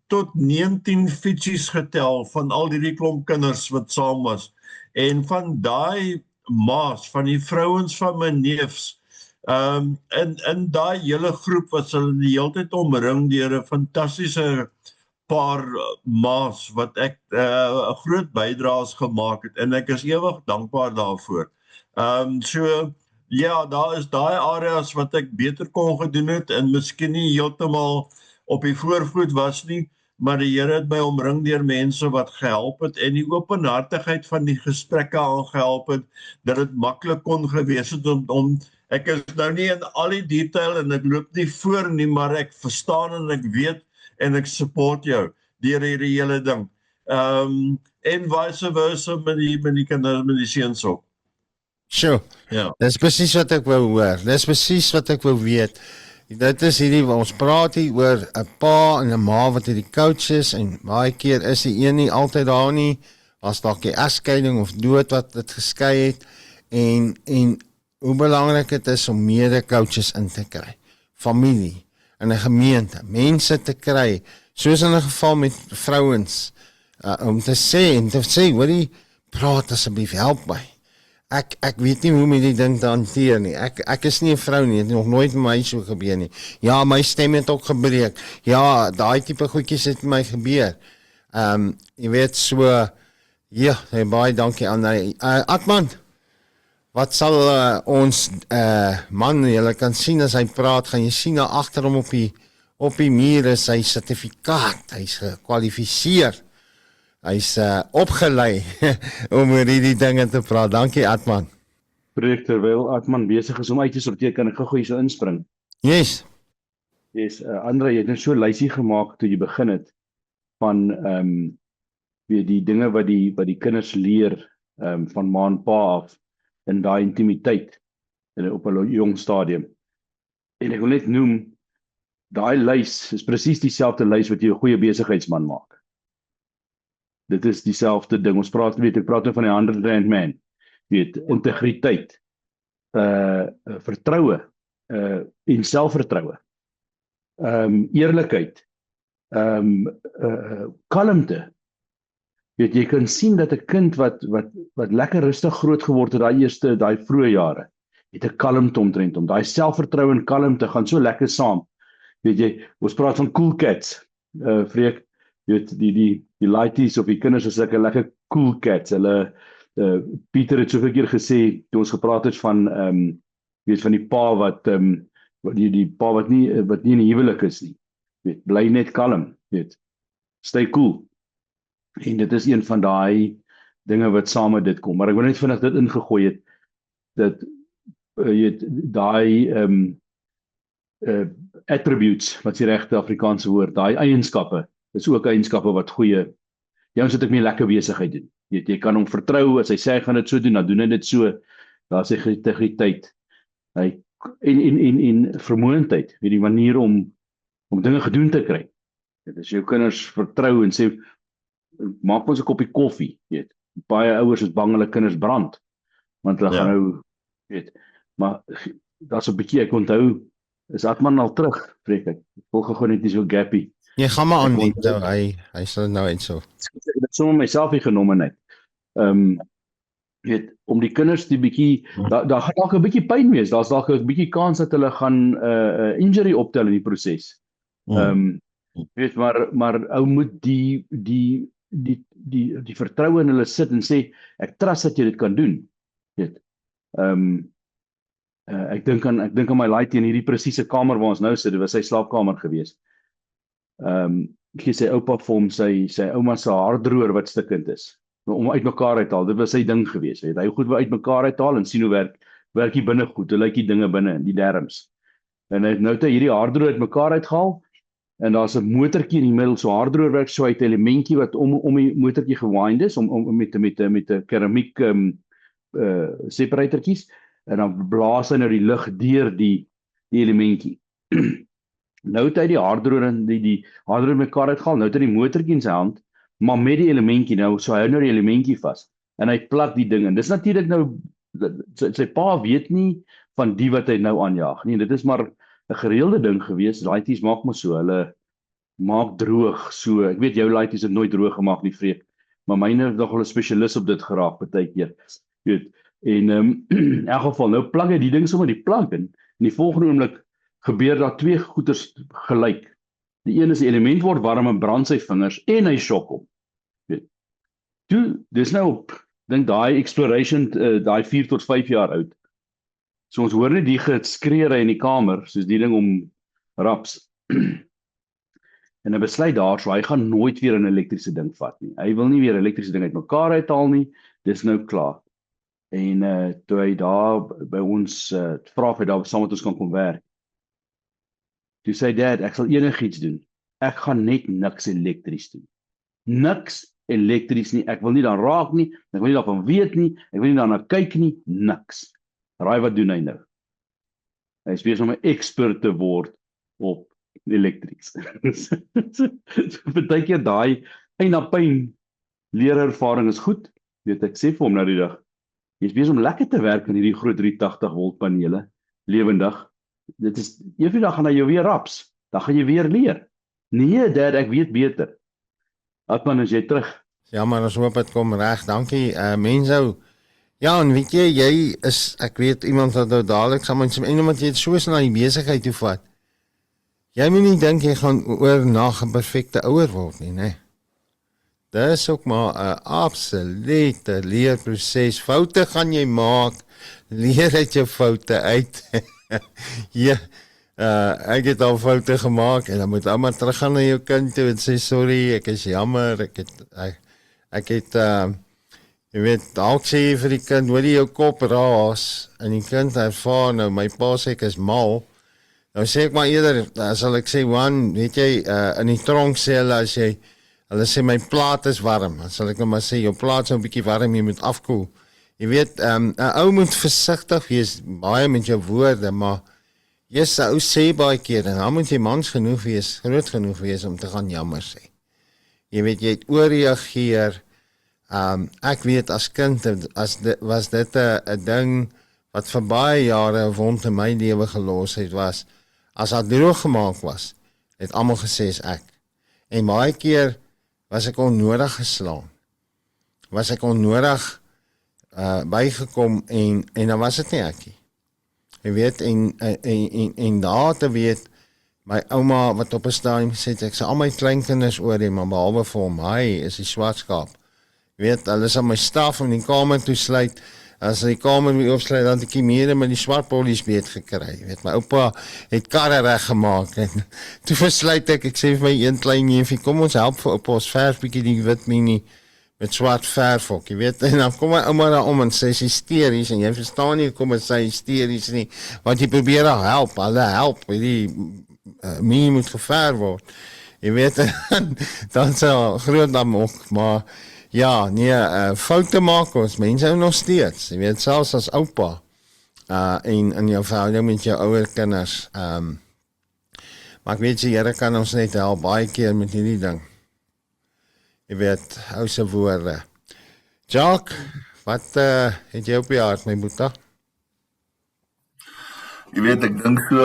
tot 19 fietsies getel van al die klomp kinders wat saam was. En van daai ma's, van die vrouens van my neefs, in daai hele groep was hulle die hele tyd omring deur 'n fantastiese paar ma's wat ek 'n groot bydraes gemaak het en ek is ewig dankbaar daarvoor. So ja, daar is daai areas wat ek beter kon gedoen het en miskien nie heeltemal op die voorvoet was nie, maar die Here het my omring deur mense wat gehelp het en die openhartigheid van die gesprekke aangehelp het, dat dit maklik kon gewees het om ek is nou nie in al die detail en ek loop nie voor nie, maar ek verstaan en ek weet en ek support jou deur hierdie hele ding. En vice versa met die kinders, met die seuns ook. Sure. Ja. Dis presies wat ek wou hoor. Dis presies wat ek wou weet. Dit is hierdie, ons praat hier oor 'n pa en 'n ma wat hierdie coach is en baie keer is die een nie altyd daar nie, as dalk 'n egskeiding of dood wat dit geskei het en hoe belangrik dit is om mede-coaches in te kry. Familie, in 'n gemeente, mense te kry, soos in 'n geval met vrouens, om te sê, hoorie, praat asseblief, help my. Ek weet nie hoe om die ding te hanteer nie. Ek is nie 'n vrou nie, het nog nooit met my so gebeur nie. Ja, my stem het ook gebreek. Ja, daai tipe goedjies het met my gebeur. Jy weet so, ja, baie dankie aan Atman. Wat sal ons man, julle kan sien as hy praat, gaan jy sien daar agter hom op die muur is sy sertifikaat. Hy's gekwalifiseer. Hy's opgelei om oor hierdie dinge te praat. Dankie Atman. Terwyl Atman besig is om uit te sorteer, kan ek gou hier so inspring. Yes. Yes, Andre, jy het net so 'n lysie gemaak toe jy begin het van weet die dinge wat die kinders leer van ma en pa af in daai intimiteit op 'n jong stadium. En ek wil net noem, daai lys is presies dieselfde lys wat jy 'n goeie besigheidsman maak. Dit is dieselfde ding. Ons praat, ek praat nou van die 100 Rand man. Integriteit, vertroue, en selfvertroue, eerlikheid, kalmte. Jy kan sien dat 'n kind wat lekker rustig groot geword het daai vroeë jare, het 'n kalmte omtrent hom. Daai selfvertroue en kalmte gaan so lekker saam. Ons praat van cool cats, Freek. Die laities of die kinders is sulke lekker cool cats. Hulle Pieter het soveel keer gesê toe ons gepraat het van van die pa wat die pa wat nie in 'n huwelik is nie. Bly net kalm, stay cool. En dit is een van daai dinge wat saam met dit kom. Maar ek wil net vinnig dit ingegooi het dat daai attributes, wat is die regte Afrikaanse woord, daai eienskappe is ook eienskappe wat goeie, jou sit ek mee lekker besigheid doen. Jy kan hom vertrou, as hy sê hy gaan dit so doen, dan doen hy dit so. Daar is hy integriteit. En vermoëndheid, die manier om dinge gedoen te kry. As jou kinders vertrou en sê, maak ons 'n koppie koffie, Baie ouers is bang hulle kinders brand, want hulle gaan nou, maar daar's 'n bietjie, ek onthou, is Atman al terug, Freek, ek volg gou net nie so gappy. Jy gaan maar aan, hy sal nou en so. Ek het sommer myself hier genoem net. Om die kinders die bietjie, daar gaan dalk 'n bietjie pyn wees, daar's dalk 'n bietjie kans dat hulle gaan injury optel in die proses. Maar ou moet die vertroue in hulle sit en sê, ek trust dat jy dit kan doen. Ek dink aan my laaitie in hierdie presiese kamer waar ons nou sit, dit was sy slaapkamer gewees. Gee sy oupa vir hom sy ouma se haardroër wat stukkend is, om uitmekaar uit te haal. Dit was sy ding gewees. Hy goed wou uitmekaar uithaal en sien hoe werk die binne goed, hoe lyk die dinge binne in die derms. En nou het hy hierdie haardroër uitmekaar uitgehaal en daar's 'n motortjie in die middel, so haardroër werk so uit 'n elementjie wat om die motortjie gewind is met 'n keramiek separatortjies, en dan blaas hy nou die lug deur die elementjie. Nou het hy die haardroër mekaar uitgehaal, nou het hy die motortjie in sy hand, maar met die elementjie nou, so hy nou die elementjie vas, en hy plak die ding in. Dis natuurlik nou, sy pa weet nie van die wat hy nou aanjaag nie, dit is maar 'n gereelde ding gewees. Laities maak maar so, hulle maak droog so, ek weet jou laities het nooit droog gemaak nie, Freek, maar myne het nogal 'n spesialis op dit geraak, baie keer, en in elk geval, nou plak hy die ding sommer die plank in die volgende oomblik gebeur daar twee goeters gelyk. Die een is die element word warm en brand sy vingers en hy sjok hom. Toe, dis nou op, dink daai exploration, daai 4 tot 5 jaar oud. So ons hoor net die geskreeure in die kamer, soos die ding om raps. en 'n besluit daarso, hy gaan nooit weer 'n elektriese ding vat nie. Hy wil nie weer 'n elektriese ding uitmekaar uithaal nie. Dis nou klaar. En toe hy daar by ons vra of hy daar saam met ons kan kom werk. Toe sê Dad, ek sal enigiets doen. Ek gaan net niks elektries doen. Niks elektries nie. Ek wil nie dan raak nie. Ek wil nie daarvan weet nie. Ek wil nie daarna kyk nie. Niks. Raai wat doen hy nou? Hy is besig om 'n ekspert te word op elektries. Partykeer daai eina pyn leerervaring is goed. Weet ek sê vir hom nou die dag. Jy is besig om lekker te werk aan hierdie groot 380 volt panele, lewendig. Dit is eendag dag gaan hy jou weer raps. Dan gaan jy weer leer. Nee, Dad, ek weet beter. Atman, is jy terug? Ja, maar ons hoop dit kom reg. Dankie. Menshou. Ja, en weet jy is, ek weet iemand wat nou dadelik saam met en omdat jy dit so na die besigheid toe vat. Jy moet nie dink jy gaan oornag 'n perfekte ouer word nie, né? Dis ook maar 'n absolute leerproses. Foute gaan jy maak. Leer uit jou foute uit. Ja. Ek het al foute gemaak en dan moet ouma teruggaan na jou kind toe en sê sorry, ek is jammer, ek het jy weet, dalk sê jy vir die kind, hoor jy jou kop raas en die kind ervaar nou, my pa sê ek is mal. Nou sê ek maar eerder, sal ek sê, Juan, weet jy, in die tronk sê hulle sê my plaat is warm, dan sal ek nou maar sê, jou plaat is nou 'n bietjie warm, jy moet afkoel. Jy weet, 'n ou moet versigtig wees, baie met jou woorde, maar yes, ou sê baie keer, en dan moet jy mans genoeg wees, groot genoeg wees om te gaan jammer sê. Jy weet, jy het oorreageer. Ek weet as kind, was dit 'n ding wat vir baie jare 'n wond in my lewe gelos het, was, as dat droog gemaak was, het almal gesê is ek. En baie keer was ek onnodig geslaan. Was ek onnodig bygekom en dan was dit nie ek nie. Jy weet, en daar te weet, my ouma wat op 'n stadium gesê het, ek sê al my kleinkinders oor hom, maar behalwe vir hom, hy is die swart skaap. Jy weet, hulle sal my staf in die kamer toe sluit, as hy die kamer weer oopsluit, dan het ek meer met die swart polies beet gekry. Jy weet, my oupa het karre reggemaak, en toe versluit ek sê vir my een klein neefie, kom ons help vir oupa, ons verf bietjie die wit mini, met swart verf ook, jy weet, en dan kom my ouma daar om en sy is hysteries, en jy verstaan nie, kom en sy hysteries nie, want jy probeer haar help, hulle help, die mini moet geverf word, jy weet, en dan sal groot dan ook, maar ja, nee, foute maak ons, mense nog steeds, jy weet, selfs as oupa, en in jou verhouding met jou ouer kinders, maar ek weet, die Here kan ons net help, baie keer met hierdie ding, jy weet, ouse woorde. Jacques, wat het jy op die hart, my boeta? Jy weet, ek dink so,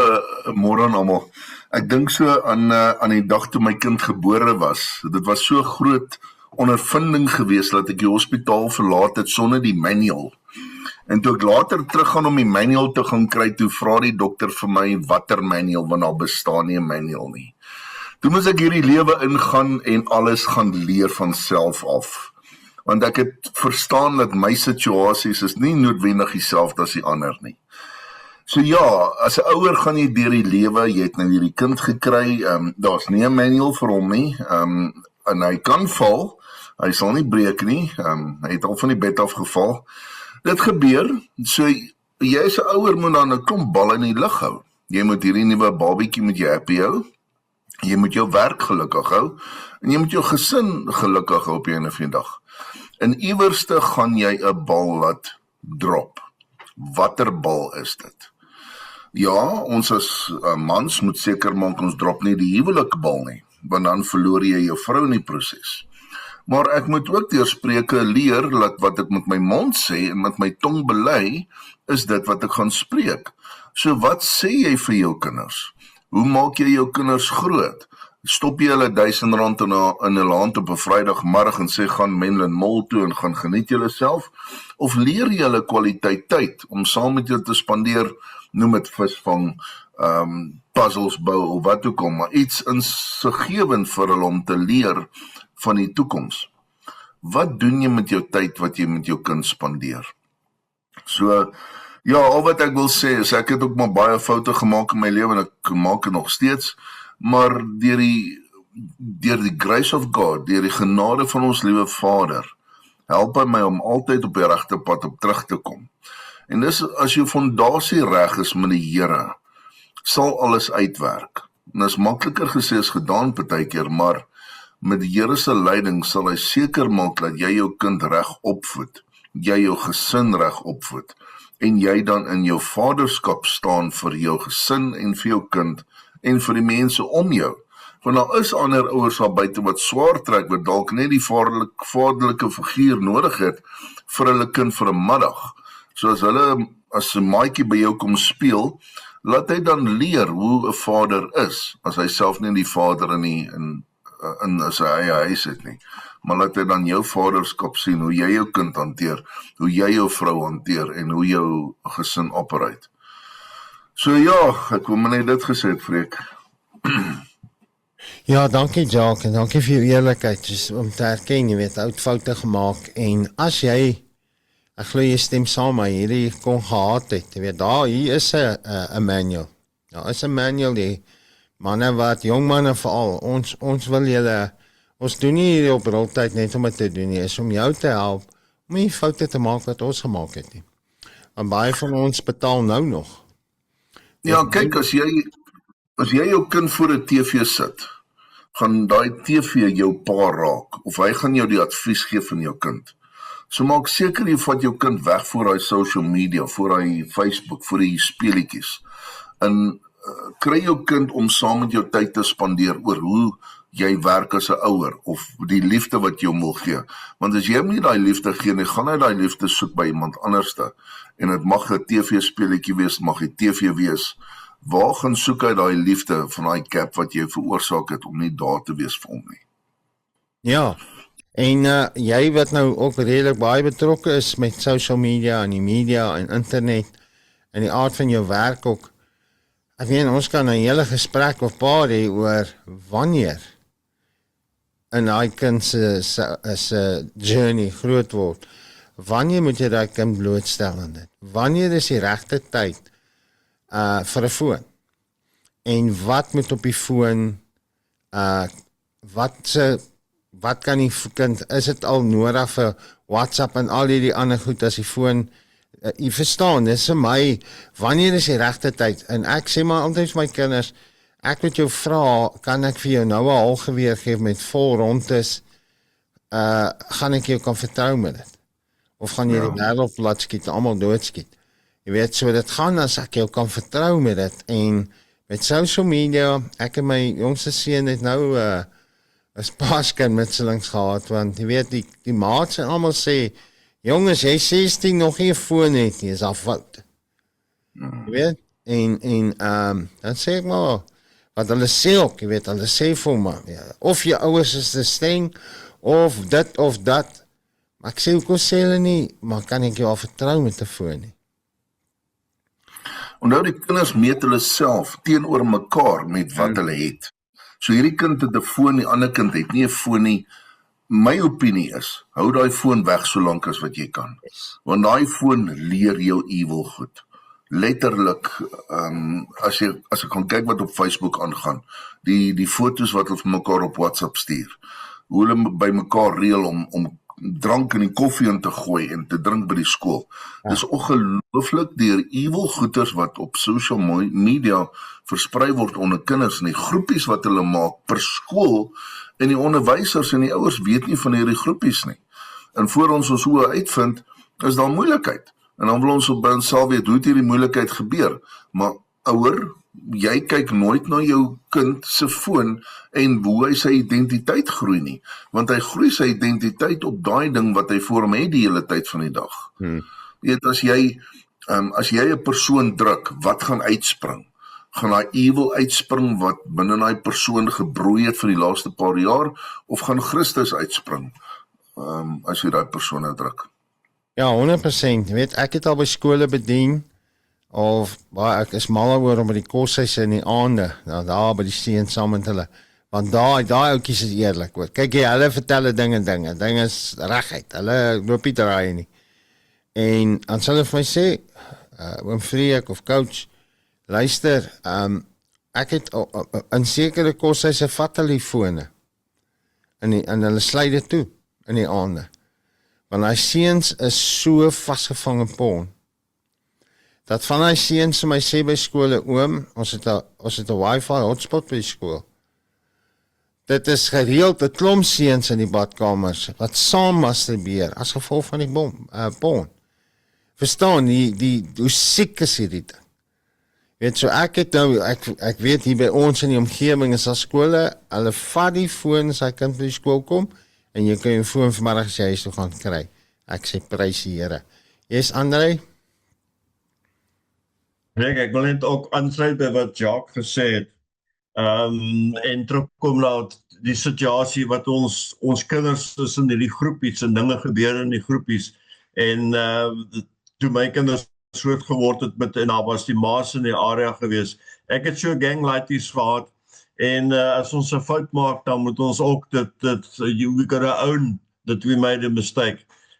môre aan almal, ek dink so aan die dag toe my kind gebore was. Dit was so groot ondervinding gewees dat ek die hospitaal verlaat het sonder die manual. En toe ek later teruggaan om die manual te gaan kry, toe vra die dokter vir my watter manual, want daar bestaan nie 'n manual nie. Toe moes ek hierdie lewe ingaan en alles gaan leer van self af. Want ek het verstaan dat my situasies is nie noodwendig dieselfde as die ander nie. So ja, as 'n ouer gaan jy deur die lewe, jy het nou hierdie kind gekry, daar's nie 'n manual vir hom nie, en hy kan val, hy sal nie breek nie, hy het al van die bed af geval. Dit gebeur, so jy as 'n ouer moet dan 'n klomp bal in die lug hou. Jy moet hierdie nuwe babietjie met jou happy hou, jy moet jou werk gelukkig hou, en jy moet jou gesin gelukkig hou op die einde van die dag. En iewerste gaan jy 'n bal laat drop. Watter bal is dit? Ja, ons as mans moet seker maak ons drop nie die huwelikbal nie, want dan verloor jy jou vrou in die proses. Maar ek moet ook deur Spreuke leer dat wat ek met my mond sê en met my tong bely, is dit wat ek gaan spreek. So wat sê jy vir jou kinders? Hoe maak jy jou kinders groot? Stop jy hulle R1000 in 'n land op 'n Vrydagmiddag en sê gaan Menlyn Mall toe en gaan geniet julle self? Of leer jy hulle kwaliteit tyd om saam met jou te spandeer, noem dit visvang, puzzles bou of wat ook al, maar iets insiggewend vir hulle om te leer van die toekoms. Wat doen jy met jou tyd wat jy met jou kind spandeer? So, ja, al wat ek wil sê is, ek het ook maar baie foute gemaak in my lewe en ek maak het nog steeds, maar deur die deur die grace of God, deur die genade van ons liewe Vader, help hy my om altyd op die regte pad op terug te kom. En dis as jou fondasie reg is met die Here, sal alles uitwerk. En dis makliker gesê as gedaan partykeer, maar met die Here se leiding sal hy seker maak dat jy jou kind reg opvoed, jy jou gesin reg opvoed, en jy dan in jou vaderskap staan vir jou gesin en vir jou kind, en vir die mense om jou. Want daar is ander ouers daar buite wat swaar trek, wat dalk net die vaderlike figuur nodig het vir hulle kind vir 'n middag. So as 'n maatjie by jou kom speel, laat hy dan leer hoe 'n vader is, as hy self nie die vader in sy eie huis het nie. Maar laat hy dan jou vaderskap sien, hoe jy jou kind hanteer, hoe jy jou vrou hanteer, en hoe jou gesin operate. So ja, ek wil maar net dit gesê het, Freek. Ja, dankie Jacques, en dankie vir jou eerlikheid, dus om te erken, jy weet, oud foute gemaak, en as jy, ek glo jy stem saam, maar hierdie kon gehad het, jy weet, hier is 'n manual, daar is 'n manual, die manne wat, jong manne veral, ons wil julle, ons doen nie hierdie op roltyd net om het te doen nie, is om jou te help, om nie foute te maak wat ons gemaak het nie, en baie van ons betaal nou nog. Ja, kyk, as jy jou kind voor 'n TV sit, gaan daai TV jou pa raak, of hy gaan jou die advies gee van jou kind. So maak seker jy vat jou kind weg voor daai social media, voor daai Facebook, voor die speletjies. En kry jou kind om saam met jou tyd te spandeer oor hoe jy werk as 'n ouer, of die liefde wat jy hom wil gee. Want as jy hom nie daai liefde gee nie, gaan hy daai liefde soek by iemand anderste. En dit mag 'n TV-speletjie wees, mag 'n TV wees. Waar gaan soek hy daai liefde van daai cap wat jy veroorsaak het om nie daar te wees vir hom nie? Ja, en jy wat nou ook redelik baie betrokke is met social media en die media en internet en die aard van jou werk ook. Ek weet, ons kan 'n hele gesprek of paar hê oor wanneer in daai kind se journey groot word. Wanneer moet jy daai kind blootstel aan dit? Wanneer is die regte tyd vir 'n foon? En wat moet op die foon, wat kan die kind, is dit al nodig vir WhatsApp en al die ander goed as die foon, jy verstaan, dis vir my, wanneer is die regte tyd? En ek sê maar altyd vir my kinders, ek moet jou vra, kan ek vir jou nou 'n halgeweer gee met vol rondes, gaan ek jou kan vertrou met dit? Of gaan jy die wêreld plat skiet, almal doodskiet? Jy weet, so dit gaan as ek jou kan vertrou met dit, en met social media, ek en my jongste seun het nou, as paaskind mitselings gehad, want jy weet, die maats en almal sê, jongens, jy 16 nog nie 'n foon het nie, is al fout. Jy weet, en dan sê ek maar, wat hulle sê ook, jy weet, hulle sê vir my, ja, of jou ouers is te streng, of dit of dat, maar ek sê, hoekom sê hulle nie, maar kan ek jou al vertrou met 'n foon nie? Onthou, die kinders meet hulle self teenoor mekaar met wat hulle het. So hierdie kind het 'n foon, die ander kind het nie 'n foon nie. My opinie is, hou daai foon weg so lank as wat jy kan. Want daai foon leer jou evil goed. Letterlik, as ek gaan kyk wat op Facebook aangaan, die foto's wat hulle vir mekaar op WhatsApp stuur, hoe hulle by mekaar reël om drank in die koffie in te gooi en te drink by die skool. Dis ongelooflik deur evil goeters wat op social media versprei word onder kinders en die groepies wat hulle maak per skool, en die onderwysers en die ouers weet nie van hierdie groepies nie. En voor ons hoe uitvind, is daar moeilikheid. En dan wil ons op onsself weet, hoe het hierdie moeilikheid gebeur? Maar ouer, jy kyk nooit na jou kind se foon en hoe hy sy identiteit groei nie. Want hy groei sy identiteit op daai ding wat hy voor hom het die hele tyd van die dag. Weet, as jy 'n persoon druk, wat gaan uitspring? Gaan daai evil uitspring wat binne daai persoon gebroei het vir die laaste paar jaar, of gaan Christus uitspring as jy daai persoon druk? Ja, 100%. Jy weet, ek het al by skole bedien, of ek is mal oor om by die koshuise in die aande, daar by die seuns saam met hulle, want daai ouetjies is eerlik, hoor. Kyk jy, hulle vertel dinge is reguit, hulle loop nie draai nie. En dan sal hulle vir my sê, oom Freek of coach, luister, ek het in sekere koshuise vat hulle die fone en hulle sluit dit toe in die aande. Want hy seuns is so vasgevang in porn. Dat van hy seuns vir my sê by skole, oom, ons het 'n wifi hotspot by die skool. Dit is gereeld 'n klomp seuns in die badkamers wat saam masturbeer as gevolg van die porn. Verstaan, hoe siek is hierdie ding? Weet, so ek weet hier by ons in die omgewing is daar skole, hulle vat die foon as hy kind by die skool kom, en jy kan jou foon vanmiddag as jy huis toe gaan kry. Ek sê prys die Here. Yes, André? Ek wil net ook aansluit by wat Jacques gesê het. En terugkom na die situasie wat ons kinders tussen hierdie groepies en dinge gebeur in die groepies. En toe my kinders groot geword het en daar was die maas in die area gewees. Ek het so gang laities gehad. En as ons 'n fout maak, dan moet ons ook we gotta own that we made a mistake.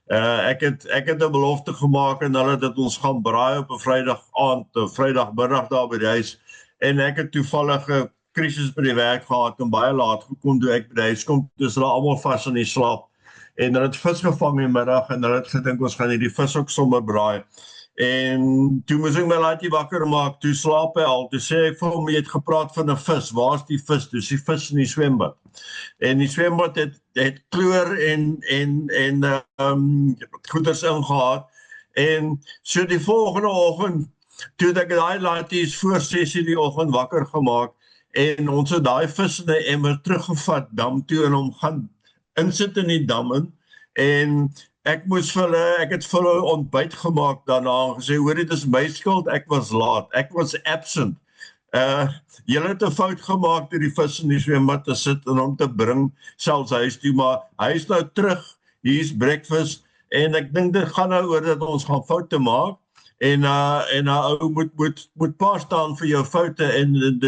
Ek het 'n belofte gemaak en hulle dat ons gaan braai op 'n Vrydag aand, 'n Vrydagmiddag daar by die huis. En ek het toevallig 'n krisis by die werk gehad en baie laat gekom toe ek by die huis kom. Dis hulle almal vas in die slaap. En hulle het vis gevang in die middag en hulle het gedink ons gaan hierdie vis ook sommer braai. En toe moes ek my laatie wakker maak, toe slaap hy al, toe sê ek vir hom, jy het gepraat van 'n vis, waar is die vis? Dis die vis in die swembad. En die swembad het kloor en goeders ingehaat. En so die volgende oggend, toe ek daai laaties voor 6:00 die oggend wakker gemaak, en ons het daai vis in 'n emmer teruggevat dam toe en hom gaan insit in die dam in, en ek het vir hulle ontbyt gemaak daarna en gesê, hoor, dit is my skuld, ek was laat, ek was absent. Julle het 'n fout gemaak deur die vis in die swembad te sit en hom te bring selfs huis toe, maar hy is nou terug, hier's breakfast, en ek dink dit gaan nou oor dat ons gaan foute maak, en ou moet pa staan vir jou foute, en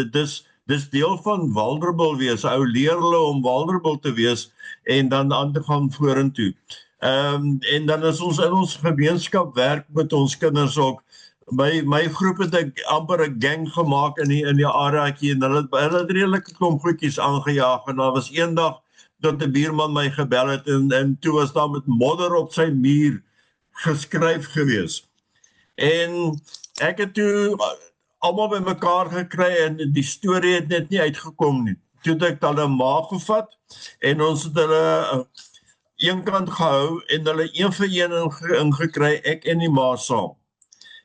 dis deel van vulnerable wees, ou leer hulle om vulnerable te wees, en dan aan te gaan vorentoe. En dan is ons in ons gemeenskap werk met ons kinders ook. My groep het ek amper 'n gang gemaak in die areaatjie en hulle het redelike klomp goedjies aangejaag en daar was eendag dat 'n buurman my gebel het en toe was daar met modder op sy muur geskryf gewees. En ek het toe almal by mekaar gekry en die storie het net nie uitgekom nie. Toe het ek hulle maag gevat en ons het hulle een kant gehou en hulle een vir een ingekry, ek en die ma saam.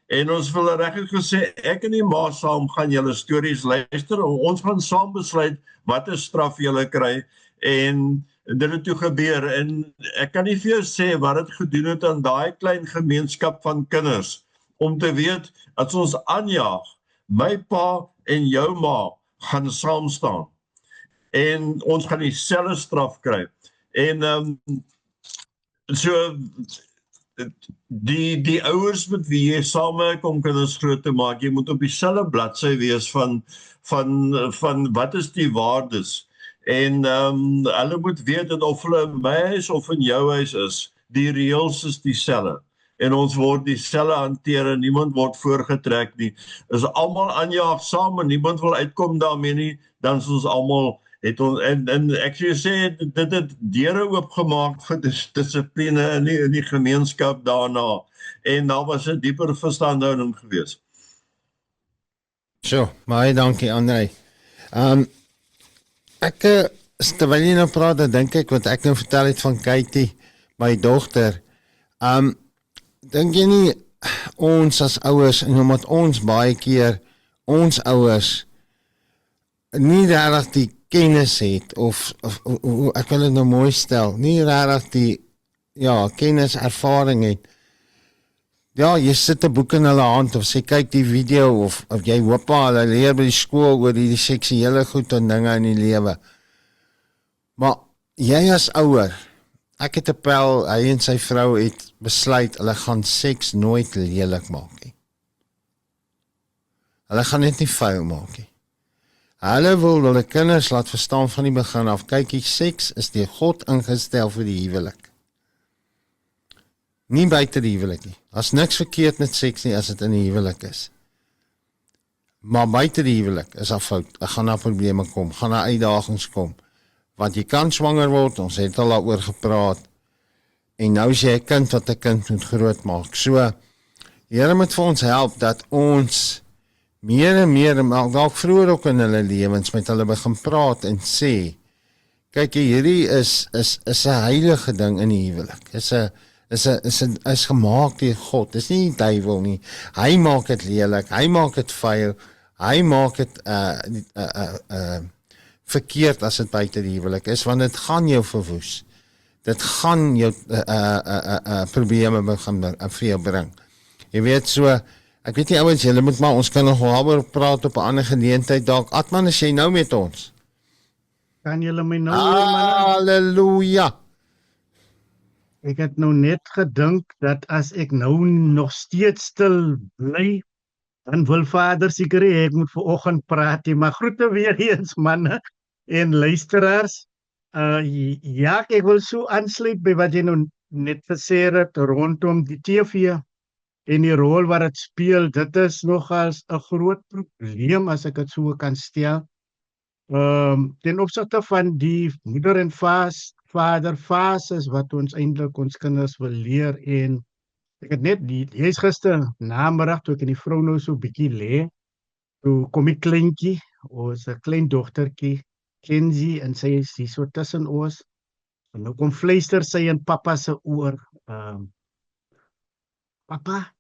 En ons wil regtig gesê, ek en die ma saam gaan julle stories luister, ons gaan saam besluit wat 'n straf julle kry, en dit het toe gebeur, en ek kan nie vir jou sê wat het gedoen het aan daai klein gemeenskap van kinders, om te weet, as ons aanjaag, my pa en jou ma gaan saam staan, en ons gaan dieselfde straf kry, en so, die ouers met wie jy saamwerk om kinders groot te maak, jy moet op dieselfde bladsy wees van wat is die waardes, en hulle moet weet dat of hulle in my huis of in jou huis is, die reëls is dieselfde, en ons word dieselfde hanteer en niemand word voorgetrek nie, is almal aanjaag saam en niemand wil uitkom daarmee nie, dan is ons almal en ek sê, dit het deure oopgemaak vir dissipline in die gemeenskap daarna, en daar was 'n dieper verstandhouding gewees. So, baie dankie André. Terwyl jy nou praat, dan dink ek, wat ek nou vertel het van Katie, my dogter, dink jy nie, ons as ouers, en omdat ons baie keer, ons ouers, nie regtig die kennis het, of ek wil dit nou mooi stel, nie regtig die, kennis, ervaring het. Ja, jy sit 'n boek in hulle hand, of sê, kyk die video, of jy hoop hulle leer by die skool oor die seksuele goed en dinge in die lewe. Maar, jy as ouer, ek het 'n pel, hy en sy vrou het besluit, hulle gaan seks nooit lelik maak nie. Hulle gaan net nie vuil maak nie. Hulle wil hulle kinders laat verstaan van die begin af, kyk, seks is deur God ingestel vir die huwelik. Nie buite die huwelik nie. Daar's niks verkeerd met seks nie as dit in die huwelik is. Maar buite die huwelik is daar fout. Gaan daar probleme kom, gaan daar uitdagings kom. Want jy kan swanger word, ons het al daaroor gepraat. En nou is jy 'n kind wat 'n kind moet grootmaak. So, die Here moet vir ons help dat ons meer en meer, maar dalk vroeër ook in hulle lewens met hulle begin praat en sê, kyk, hierdie is 'n heilige ding in die huwelik. Is gemaak deur God. Dis nie die duiwel nie. Hy maak dit lelik, hy maak dit vuil, hy maak dit verkeerd as dit buite die huwelik is, want dit gaan jou verwoes. Dit gaan jou probleme begin vir jou bring. Jy weet so, ek weet nie ouens, julle moet maar, ons kan nog daaroor praat op 'n ander geleentheid dalk. Atman, is jy nou met ons? Kan julle my nou hoor, man? Halleluja. Ek het nou net gedink dat as ek nou nog steeds stil bly, dan wil Vader seker hê ek moet vanoggend praat. Maar groete weer eens, manne en luisteraars. Ja, ek wil so aansluit by wat jy nou net gesê het rondom die TV en die rol wat dit speel. Dit is nogals 'n groot probleem, as ek dit so kan stel. Ten opsigte van die moeder en vader fases wat ons eintlik ons kinders wil leer. En ek het net jy's gister namiddag toe ek in die vrou nou so bietjie lê, toe kom die kleintjie, ons 'n klein dogtertjie, Kenzie, en sy is hier so tussen ons. En nou kom fluister sy in pappa se oor. Papa,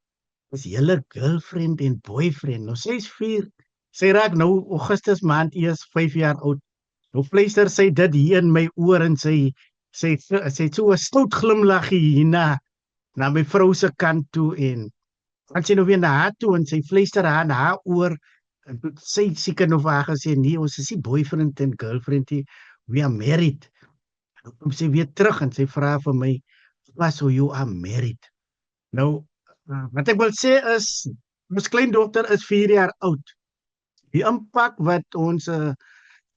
is julle girlfriend en boyfriend? Nou sy is 4. Sy raak nou Augustus maand eers 5 jaar oud. Nou fluister sy dit hier in my oor en sy het so 'n stout glimlaggie hierna na my vrou se kant toe, en dan sy nou weer na haar toe en sy fluister haar na haar oor, en toe sy seker nou vir haar gesê, nee, ons is nie boyfriend en girlfriend nie, we are married. En dan kom sy weer terug en sy vra vir my, so you are married. Nou, wat ek wil sê is, ons kleindogter is 4 jaar oud. Die impak wat ons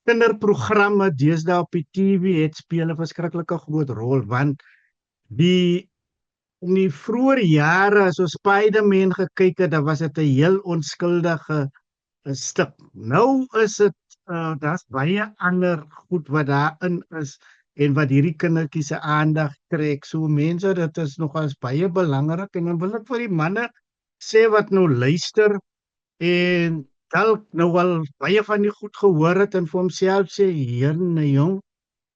kinderprogramme deesdae op die TV het, speel 'n verskriklike groot rol, want in die vroeë jare as ons Spider-Man gekyk het, dan was dit 'n heel onskuldige stuk. Nou is dit, daar's baie ander goed wat daarin is en wat hierdie kindertjies se aandag trek. So mense, dit is nogals baie belangrik, en dan wil ek vir die manne sê wat nou luister en dalk nou al baie van die goed gehoor het en vir homself sê, Here jong,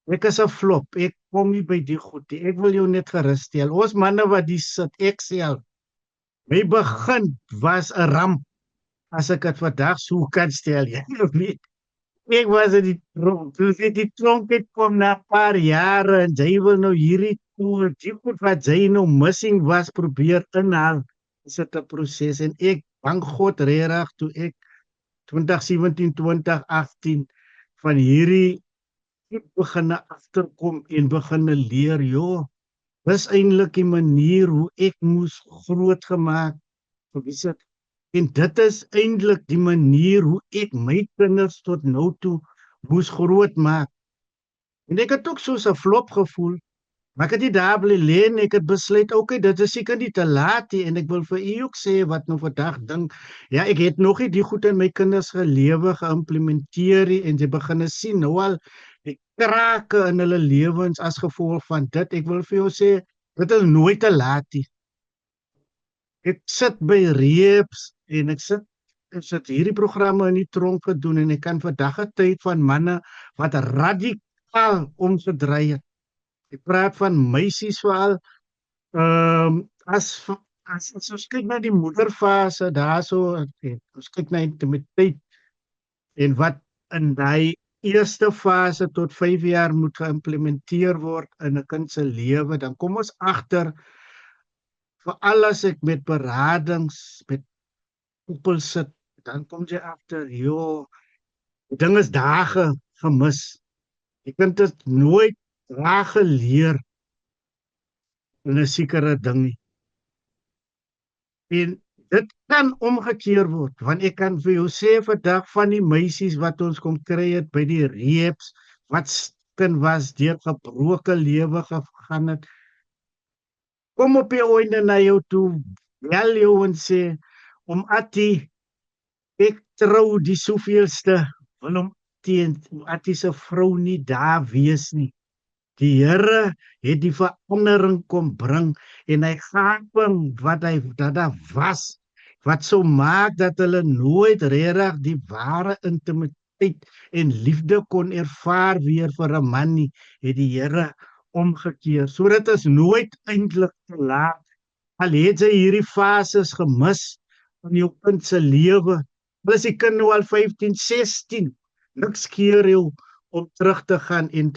ek is 'n flop, ek kom nie by die goed nie, ek wil jou net gerusstel. Ons manne wat die sit, ek self, my begin was 'n ramp, as ek dit vandag so kan stel. Jy weet, ek was in die tronk, toe sê die tronk het kom na 'n paar jare, en jy wil nou hierdie toer, die goed wat jy nou missing was, probeer inhaal. Is dit 'n proses, en ek dank God regtig toe ek 2017, 2018 van hierdie beginne agterkom en beginne leer, dis eintlik die manier hoe ek moes grootgemaak word. En dit is eintlik die manier hoe ek my kinders tot nou toe moes grootmaak. En ek het ook soos 'n flop gevoel, maar ek het nie daar bly lê en ek het besluit, okay, dit is seker nie te laat nie, en ek wil vir u ook sê wat nou vandag dink, ja, ek het nog nie die goed in my kinders lewe geïmplementeer nie, en jy begin sien nou al die krake in hulle lewens as gevolg van dit. Ek wil vir jou sê, dit is nooit te laat nie. Ek sit by reeps en ek sit hierdie programme in die tronk gedoen, en ek kan vandag 'n tyd van manne wat radikaal omgedraai het. Ek praat van meisies veral, as ons kyk na die moederfase, ons kyk na intimiteit en wat in daai eerste fase tot 5 jaar moet geïmplementeer word in 'n kind se lewe, dan kom ons agter, veral as ek met beradings, met koppels sit, dan kom jy agter, die ding is dae gemis. Ek kan dit nooit raak geleer in 'n sekere ding nie. En dit kan omgekeer word, want ek kan vir jou sê vandag van die meisies wat ons kom kry het by die reeps, wat kind was, deur gebroke lewe gegaan het, kom op die einde na jou toe, bel jou en sê, Ati, ek trou die soveelste, wil hom teen attiese vrou nie daar wees nie. Die Here het die verandering kom bring en hy gaping wat daar was, wat sou maak dat hulle nooit regtig die ware intimiteit en liefde kon ervaar weer vir 'n man nie, het die Here omgekeer. So dit is nooit eintlik te laat. Al het jy hierdie fases gemis in jou kind se lewe. Al is die kind nou al 15, 16, niks keer jou om terug te gaan en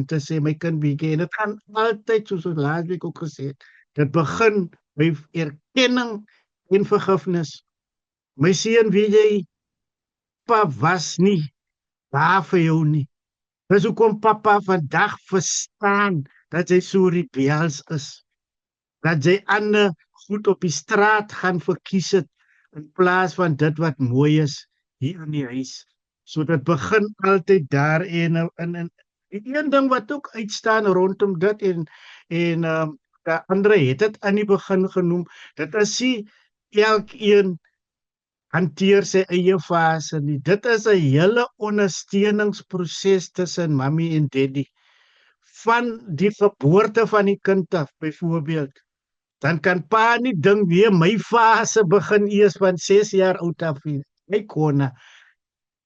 te sê my kind bietjie, en dit gaan altyd soos ons laasweek ook gesê het, dit begin by erkenning en vergifnis. My seun, weet jy, papa was nie daar vir jou nie. Dis hoekom papa vandag verstaan dat jy so rebels is, dat jy ander goed op die straat gaan verkies het in plaas van dit wat mooi is hier in die huis. So dit begin altyd daar en die een ding wat ook uitstaan rondom dit en Andre het dit aan die begin genoem, dit is nie elkeen hanteer sy eie fase nie. Dit is 'n hele ondersteuningsproses tussen mammy en daddy. Van die geboorte van die kind af, byvoorbeeld, dan kan pa nie dink weer my fase begin eers van 6 jaar oud af. My kona.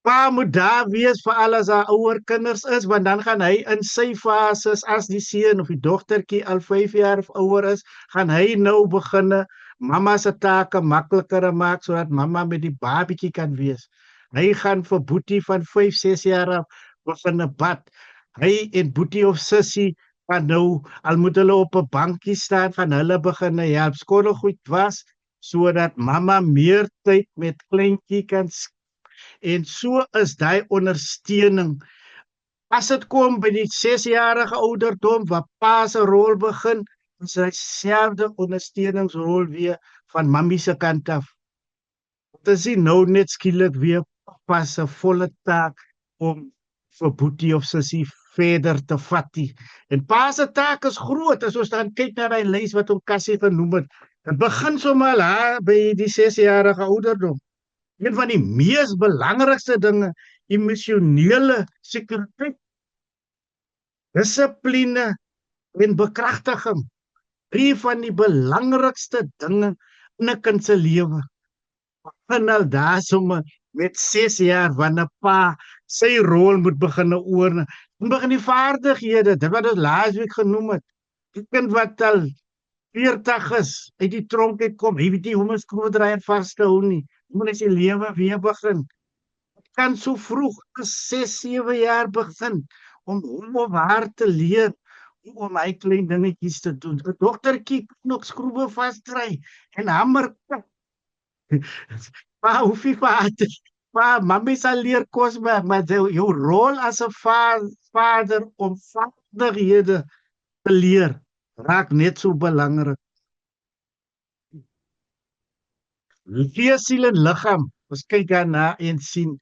Pa moet daar wees vir al as haar ouer kinders is, want dan gaan hy in sy fases, as die seun of die dogtertjie al 5 jaar of ouer is, gaan hy nou beginne mamma se take makliker maak, sodat mamma met die babietjie kan wees. Hy gaan vir boetie van 5, 6 jaar af beginne bad. Hy en boetie of sussie gaan nou, al moet hulle op 'n bankie staan, van hulle beginne help skottelgoed was, sodat mamma meer tyd met kleintjie kan en so is daai ondersteuning. As dit kom by die 6-jarige ouderdom waar pa se rol begin, is hy selfde ondersteuningsrol weer van mammy se kant af. Dit is nie nou net skielik weer papa se volle taak om vir boetie of sussie verder te vat. En pa se taak is groot, as ons dan kyk na die lys wat hom Cassie genoem het. Dit begin sommer by die 6-jarige ouderdom. Een van die mees belangrikste dinge, emosionele sekuriteit, dissipline en bekragtiging. 3 van die belangrikste dinge in 'n kind se lewe. Begin al daar sommer met 6 jaar, wanneer pa sy rol moet begin oorneem. Dan begin die vaardighede, dit wat ons laasweek genoem het. Die kind wat al 40 is, uit die tronk uitkom, hy weet nie hoe om 'n skroewedraaier vas te hou nie. Moet hy sy lewe weer begin. Het kan so vroeg as 6, 7 jaar begin, om hom of haar te leer, om hy klein dingetjies te doen. 'n Dogtertjie kan nog skroewe vasdraai en hamer. Pa, hoef nie pa, mammy sal leer kos maak, maar jou rol as 'n vader om vaardighede te leer, raak net so belangrik. Gees, siel en liggaam, ons kyk daarna en sien,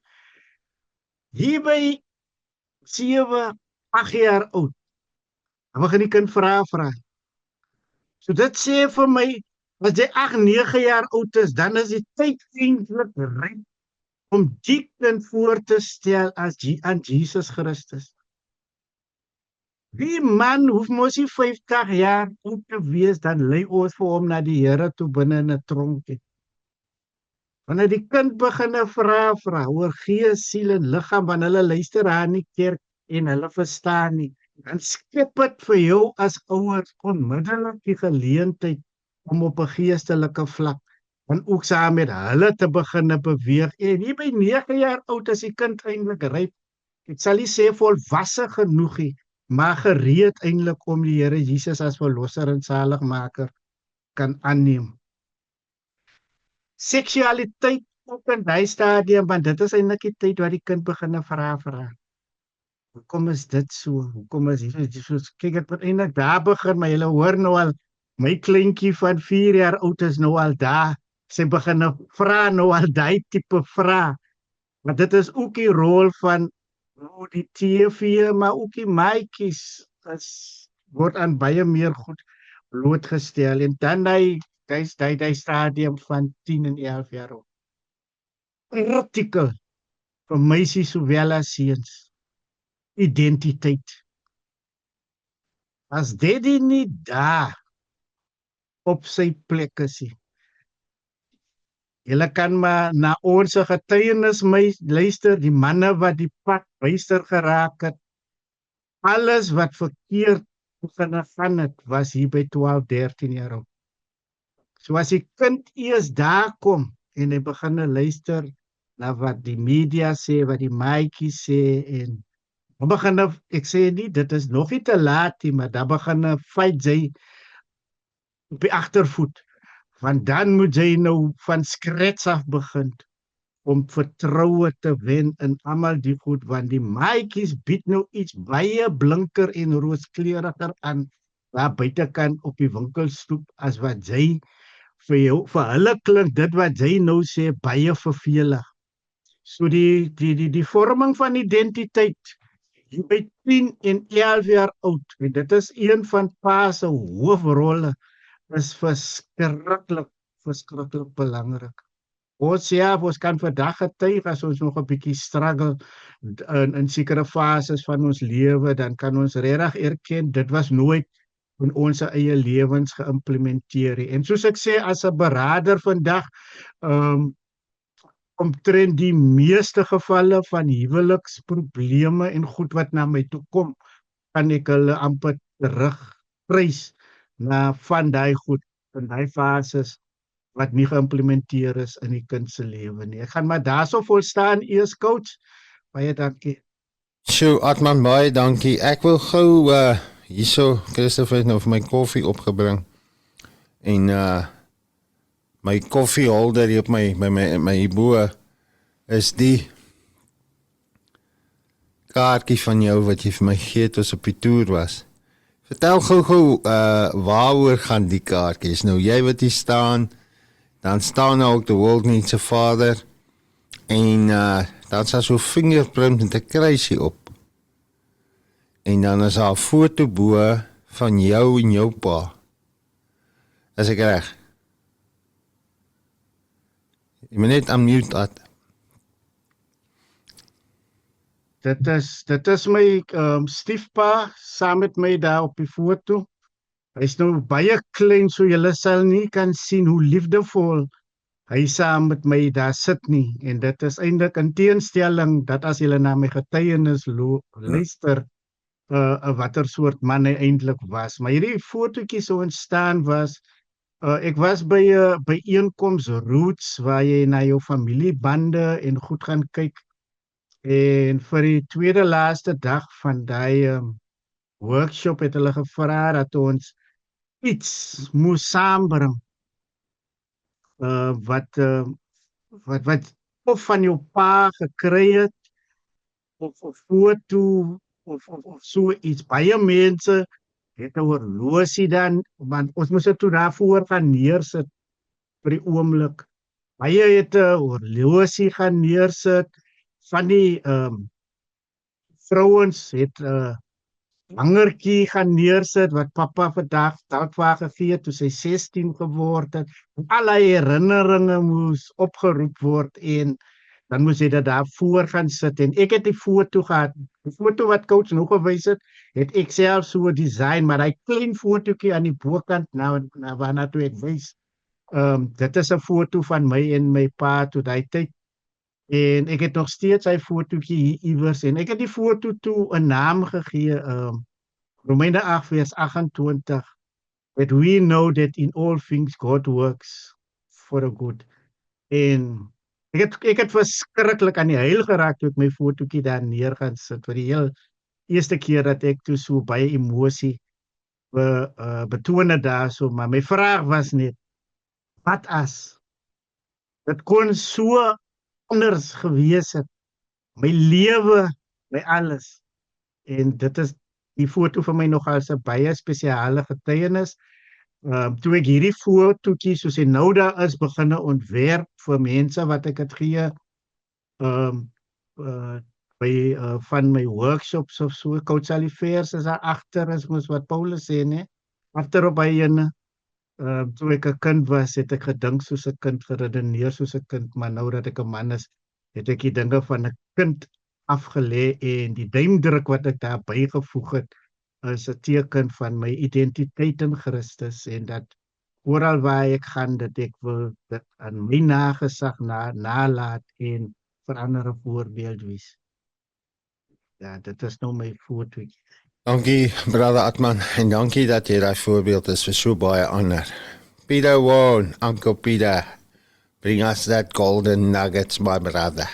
hier by 7, 8 jaar oud, dan begin die kind vra. So dit sê vir my, as jy 8, 9 jaar oud is, dan is die tyd eintlik reg om die kind voor te stel aan Jesus Christus. Die man hoef mos nie 50 jaar oud te wees, dan lei ons vir hom na die Here toe binne in 'n tronkie. Wanneer die kind beginne vra oor gees, siel en liggaam, wanneer hulle luister aan die kerk en hulle verstaan nie, dan skep dit vir jou as ouers onmiddellik die geleentheid om op 'n geestelike vlak en ook saam met hulle te beginne beweeg. En hier by 9 jaar oud is die kind eintlik ryp. Ek sal nie sê volwasse genoeg nie, maar gereed eintlik om die Here Jesus as verlosser en saligmaker kan aanneem. Seksualiteit ook in die stadium, want dit is eintlik die tyd waar die kind begin vra. Hoekom is dit so? Hoekom is dit so? Kyk, het moet eintlik daar begin, maar julle hoor nou al, my kleintjie van 4 jaar oud is nou al daar. Sy begin vra nou al die tipe vra. Maar dit is ook die rol van die TV, maar ook die maatjies word aan baie meer goed blootgestel. En dan die stadium van 10 en 11 jaar oud. critical vir meisies sowel as seuns. Identiteit. As daddy nie daar op sy plek is nie. Julle kan maar na ons getuienis luister, die manne wat die pad byster geraak het. Alles wat verkeerd begin gaan het, was hier by 12, 13 jaar oud. So as die kind eers daar kom en hy begin luister na wat die media sê, wat die maatjies sê en dan begin ek sê nie, dit is nog nie te laat nie, maar dan begin fight jy op die agtervoet. Want dan moet jy nou van scratch af begin om vertroue te wen in almal die goed, want die maatjies bied nou iets baie blinker en rooskleuriger aan daar buitekant op die winkelstoep as wat jy vir jou, vir hulle klink dit wat jy nou sê baie vervelig. So die vorming van identiteit hier by 10 en 11 jaar oud, en dit is een van pa se hoofrolle, is verskriklik belangrik. Ons kan vandag getuig as ons nog 'n bietjie struggle in sekere fases van ons lewe, dan kan ons regtig erken dit was nooit in ons eie lewens geïmplementeer nie. En soos ek sê as 'n beraader vandag, omtrent die meeste gevalle van huweliksprobleme en goed wat na my toe kom, kan ek hulle amper terugprys na van daai goed in daai fases wat nie geïmplementeer is in die kind se lewe nie. Ek gaan maar daarso volstaan eers coach. Baie dankie. So Atman, baie dankie. Ek wil gou hierso Christopher het nou vir my koffie opgebring. En my koffieholder hier op my hierbo is die kaartjie van jou wat jy vir my gegee het as op die toer was. Vertel gou waaroor gaan die kaartjies? Nou jy wat hier staan, dan staan nou ook The World Needs a Father en dan staan so fingerprint met 'n kruisie op. En dan is daar 'n foto bo van jou en jou pa. Is ek reg? Jy moet net unmute dat. Dit is my stiefpa saam met my daar op die foto. Hy is nou baie klein, so julle sal nie kan sien hoe liefdevol hy saam met my daar sit nie. En dit is eintlik in teenstelling dat as julle na my getuienis luister, watter soort man hy eintlik was. Maar hierdie fotootjie so ontstaan was, ek was by 'n byeenkoms Roots waar jy na jou familiebande en goed gaan kyk. En vir die tweede laaste dag van daai workshop het hulle gevra dat ons iets moes saambring wat of van jou pa gekry het of foto of so iets. Baie mense het 'n horlosie dan, want ons moes dit toe daarvoor gaan neersit vir die oomblik. Baie het 'n horlosie gaan neersit. Van die vrouens het hangertjie gaan neersit wat pappa vandag dalk vir haar gegee het toe sy 16 geword het. Allerlei herinneringe moes opgeroep word en dan moes jy dit daar voor gaan sit en ek het die foto gehad. Die foto wat coach nog gewys het ek self so design, maar hy klein fotootjie aan die bokant waarna toe ek wys. Dit is 'n foto van my en my pa toe daai tyd. En ek het nog steeds sy fotootjie hier iewers en ek het die foto toe 'n naam gegee, Romeine 8 vers 28, that we know that in all things God works for a good. En ek het verskriklik aan die huil geraak toe ek my fotootjie daar neer gaan sit, vir die heel eerste keer dat ek toe so baie emosie betoon het daar so, maar my vraag was net, wat as? Dit kon so anders gewees het, my lewe, my alles, en dit is die foto vir my nogal 'n baie spesiale getuienis. Toe ek hierdie fotootjie, soos hy nou daar is, beginne ontwerp vir mense wat ek het gee, by van my workshops of so, Coach Alifers is daar agter, is mos wat Paulus sê, ne? Agter op hy ene, toe ek 'n kind was, het ek gedink soos 'n kind, geredeneer soos 'n kind, maar nou dat ek 'n man is, het ek die dinge van 'n kind afgelê en die duimdruk wat ek daar bygevoeg het is 'n teken van my identiteit in Christus en dat oral waar ek gaan dat ek wil dit aan my nagesag nalaat en vir ander 'n voorbeeld wees. Ja, dit is nou my voortweg. Dankie, brother Atman, en dankie dat jy daai voorbeeld is vir so baie ander. Peter Warren, Uncle Peter, bring us that golden nuggets, my brother.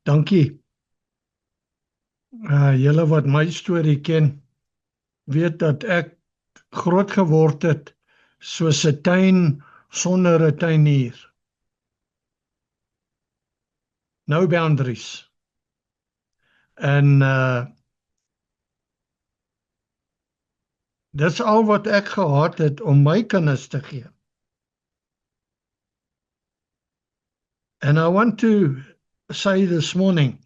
Dankie. Julle wat my storie ken, weet dat ek groot geword het soos 'n tuin sonder 'n tuinier. No boundaries. En dis al wat ek gehad het om my kinders te gee. And I want to say this morning,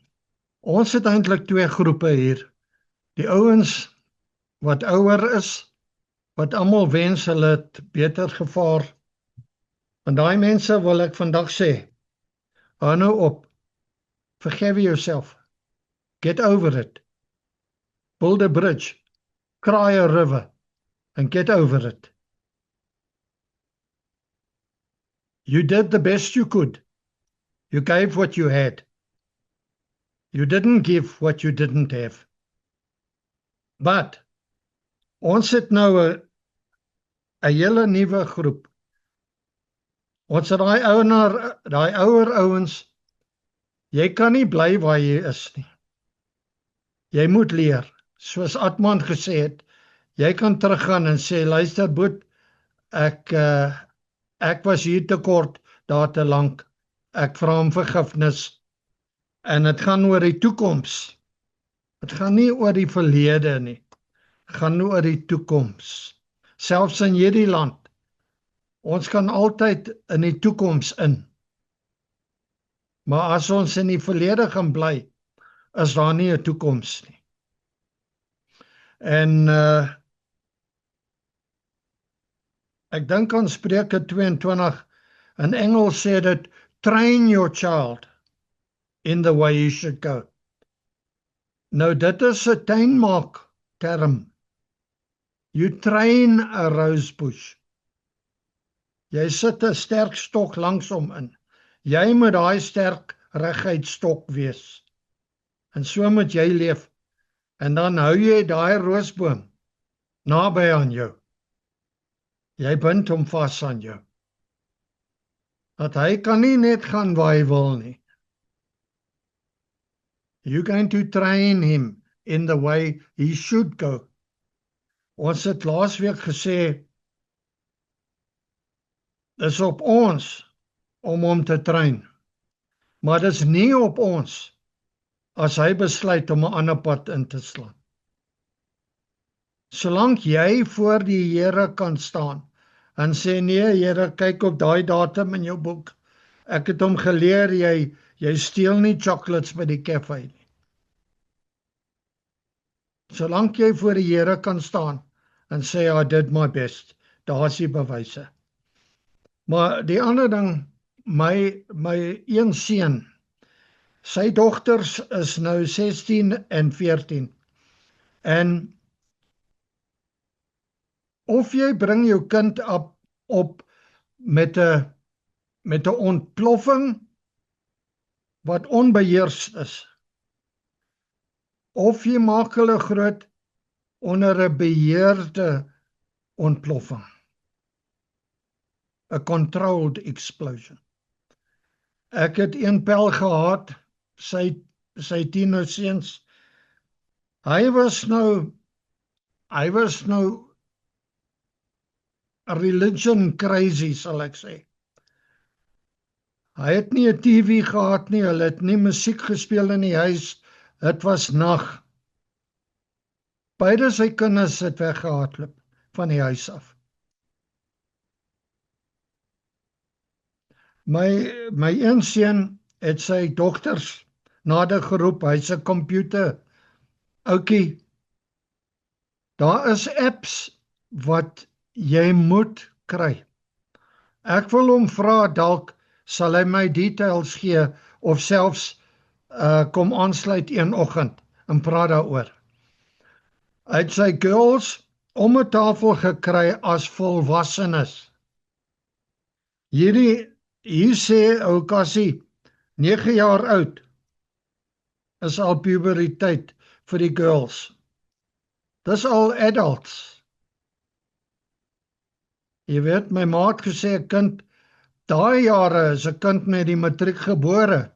ons het eintlik twee groepe hier. Die ouens wat ouer is, wat almal wens hulle het beter gevaar. En daai mense wil ek vandag sê, hou nou op, forgive yourself, get over it, build a bridge, cry a river, and get over it. You did the best you could. You gave what you had. You didn't give what you didn't have. But ons het nou 'n hele nuwe groep. Ons het daai ouer ouens, jy kan nie bly waar jy is nie. Jy moet leer, soos Atman gesê het, jy kan teruggaan en sê, luister Boet, ek was hier te kort, daar te lank, ek vra om vergifnis, en het gaan oor die toekoms. Het gaan nie oor die verlede nie, het gaan oor die toekoms. Selfs in hierdie land, ons kan altyd in die toekoms in. Maar as ons in die verlede gaan bly, is daar nie 'n toekoms nie. En ek dink aan Spreuke 22, in Engels sê dit, train your child in the way he should go. Nou dit is 'n tuinmaak term. You train a rose bush. Jy sit 'n sterk stok langs hom in. Jy moet daai sterk reguit stok wees. En so moet jy leef. En dan hou jy daai roosboom naby aan jou. Jy bind hom vas aan jou. Dat hy kan nie net gaan waar hy wil nie. You're going to train him in the way he should go. Ons het laasweek gesê, dis op ons om hom te train. Maar dis nie op ons as hy besluit om 'n ander pad in te slaan. Solank jy voor die Here kan staan en sê, nee Here, kyk op daai datum in jou boek. Ek het hom geleer, jy steel nie chocolates by die cafe nie. Solank jy voor die Here kan staan en sê, I did my best, daar is die bewyse. Maar die ander ding, my een seun, sy dogters is nou 16 en 14. En of jy bring jou kind op met 'n ontploffing wat onbeheers is, of jy maak hulle groot onder 'n beheerde ontploffing. A controlled explosion. Ek het een pel gehad, sy tienerseuns. Hy was nou 'n religion crazy, sal ek sê. Hy het nie 'n TV gehad nie, hulle het nie musiek gespeel in die huis, dit was nag. Beide sy kinders het weggehardloop van die huis af. My een seun het sy dogters nader geroep, hy's 'n computer oukie. Daar is apps wat jy moet kry. Ek wil hom vra, dalk sal hy my details gee of selfs kom aansluit een oggend en praat daaroor. Hy het sy girls om 'n tafel gekry as volwassenes. Hier sê ou Cassie, 9 jaar oud, is al puberteit vir die girls. Dis al adults. Jy weet, my ma het gesê 'n kind, daai jare is 'n kind met die matriek gebore.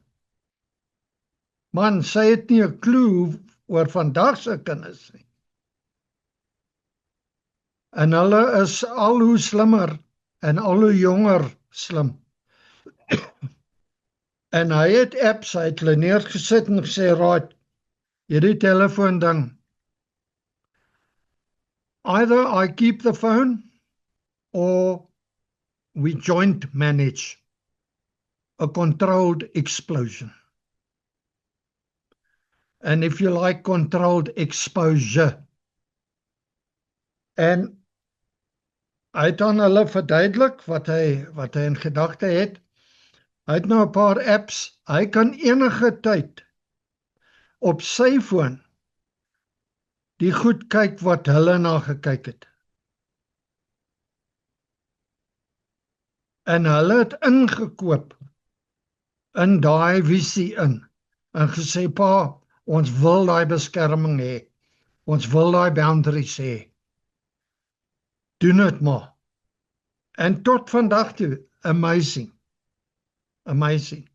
Man, sy het nie 'n klou oor vandag se kinders nie. En hulle is al hoe slimmer en al hoe jonger slim. En hy het apps, hy het hulle neergesit en gesê, right, hierdie telefoon ding, either I keep the phone or we joint manage a controlled explosion. And if you like, controlled exposure. En hy het aan hulle verduidelik wat hy in gedagte het. Hy het nou 'n paar apps. Hy kan enige tyd op sy foon die goed kyk wat hulle na gekyk het. En hulle het ingekoop in daai visie in en gesê, pa, ons wil daai beskerming hê. Ons wil daai boundaries hê. Doen dit maar. En tot vandag toe, amazing. Amazing.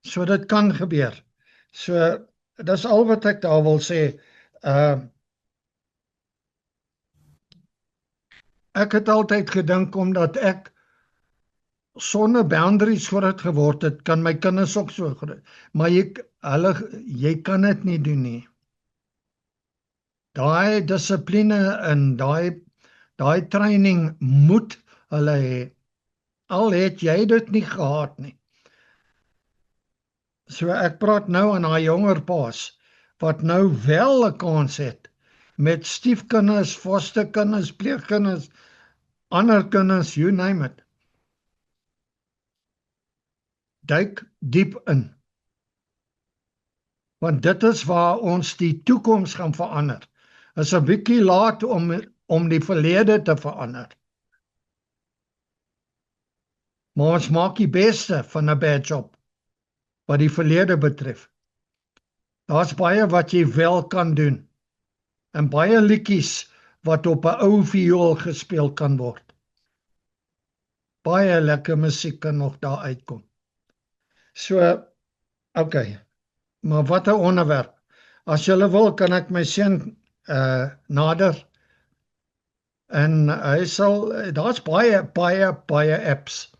So dit kan gebeur. So, dis al wat ek daar wil sê. Ek het altyd gedink, omdat ek sonder boundaries groot geword het, kan my kinders ook so groot. Maar jy kan dit nie doen nie. Daai dissipline en daai training moet hulle hê. Al het jy dit nie gehad nie. So ek praat nou aan daai jonger paas, wat nou wel 'n kans het, met stiefkinders, fosterkinders, pleegkinders, ander kinders, you name it. Duik diep in. Want dit is waar ons die toekoms gaan verander. Is 'n bietjie laat om die verlede te verander. Maar ons maak die beste van 'n bad job, wat die verlede betref. Daar's baie wat jy wel kan doen, en baie liedjies wat op 'n ou viool gespeel kan word. Baie lekker musiek kan nog daar uitkom. So, okay, maar wat 'n onderwerp. As julle wil, kan ek my seun nader, en hy sal, daar's baie apps,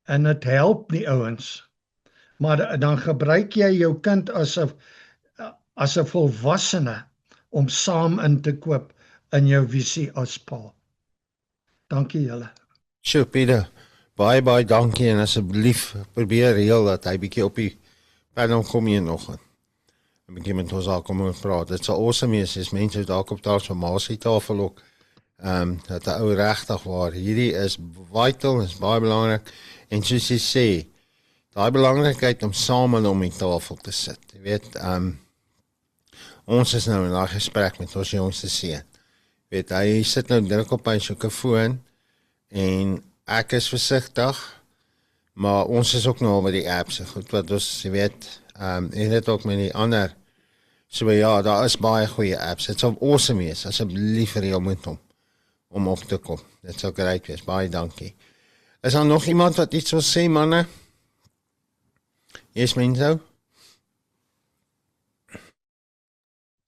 en het help die ouens, maar dan gebruik jy jou kind as 'n volwassene, om saam in te koop in jou visie as pa. Dankie julle. Sjoe, Pieter, baie dankie, en asseblief probeer reël dat hy bietjie op die panel kom hier nog. 'n bietjie met ons al kom en praat. Dit sal awesome wees, as mense dalk op transformasietafel ook, dat 'n ou regtig waar, hierdie is vital, is baie belangrik, en soos jy sê, daai belangrikheid om saam om die tafel te sit. Jy weet, ons is nou in daai gesprek met ons jongste seun. Weet, hy sit nou druk op hy soeke foon, en ek is versigtig, maar ons is ook nou met die apps, goed wat ons, jy weet, en dit ook met die ander. So ja, daar is baie goeie apps. Dit sal awesome wees, asseblief reël met hom, om op te kom. Dit sal great wees, baie dankie. Is daar nog iemand wat iets wil sê, manne? Yes, Menzo?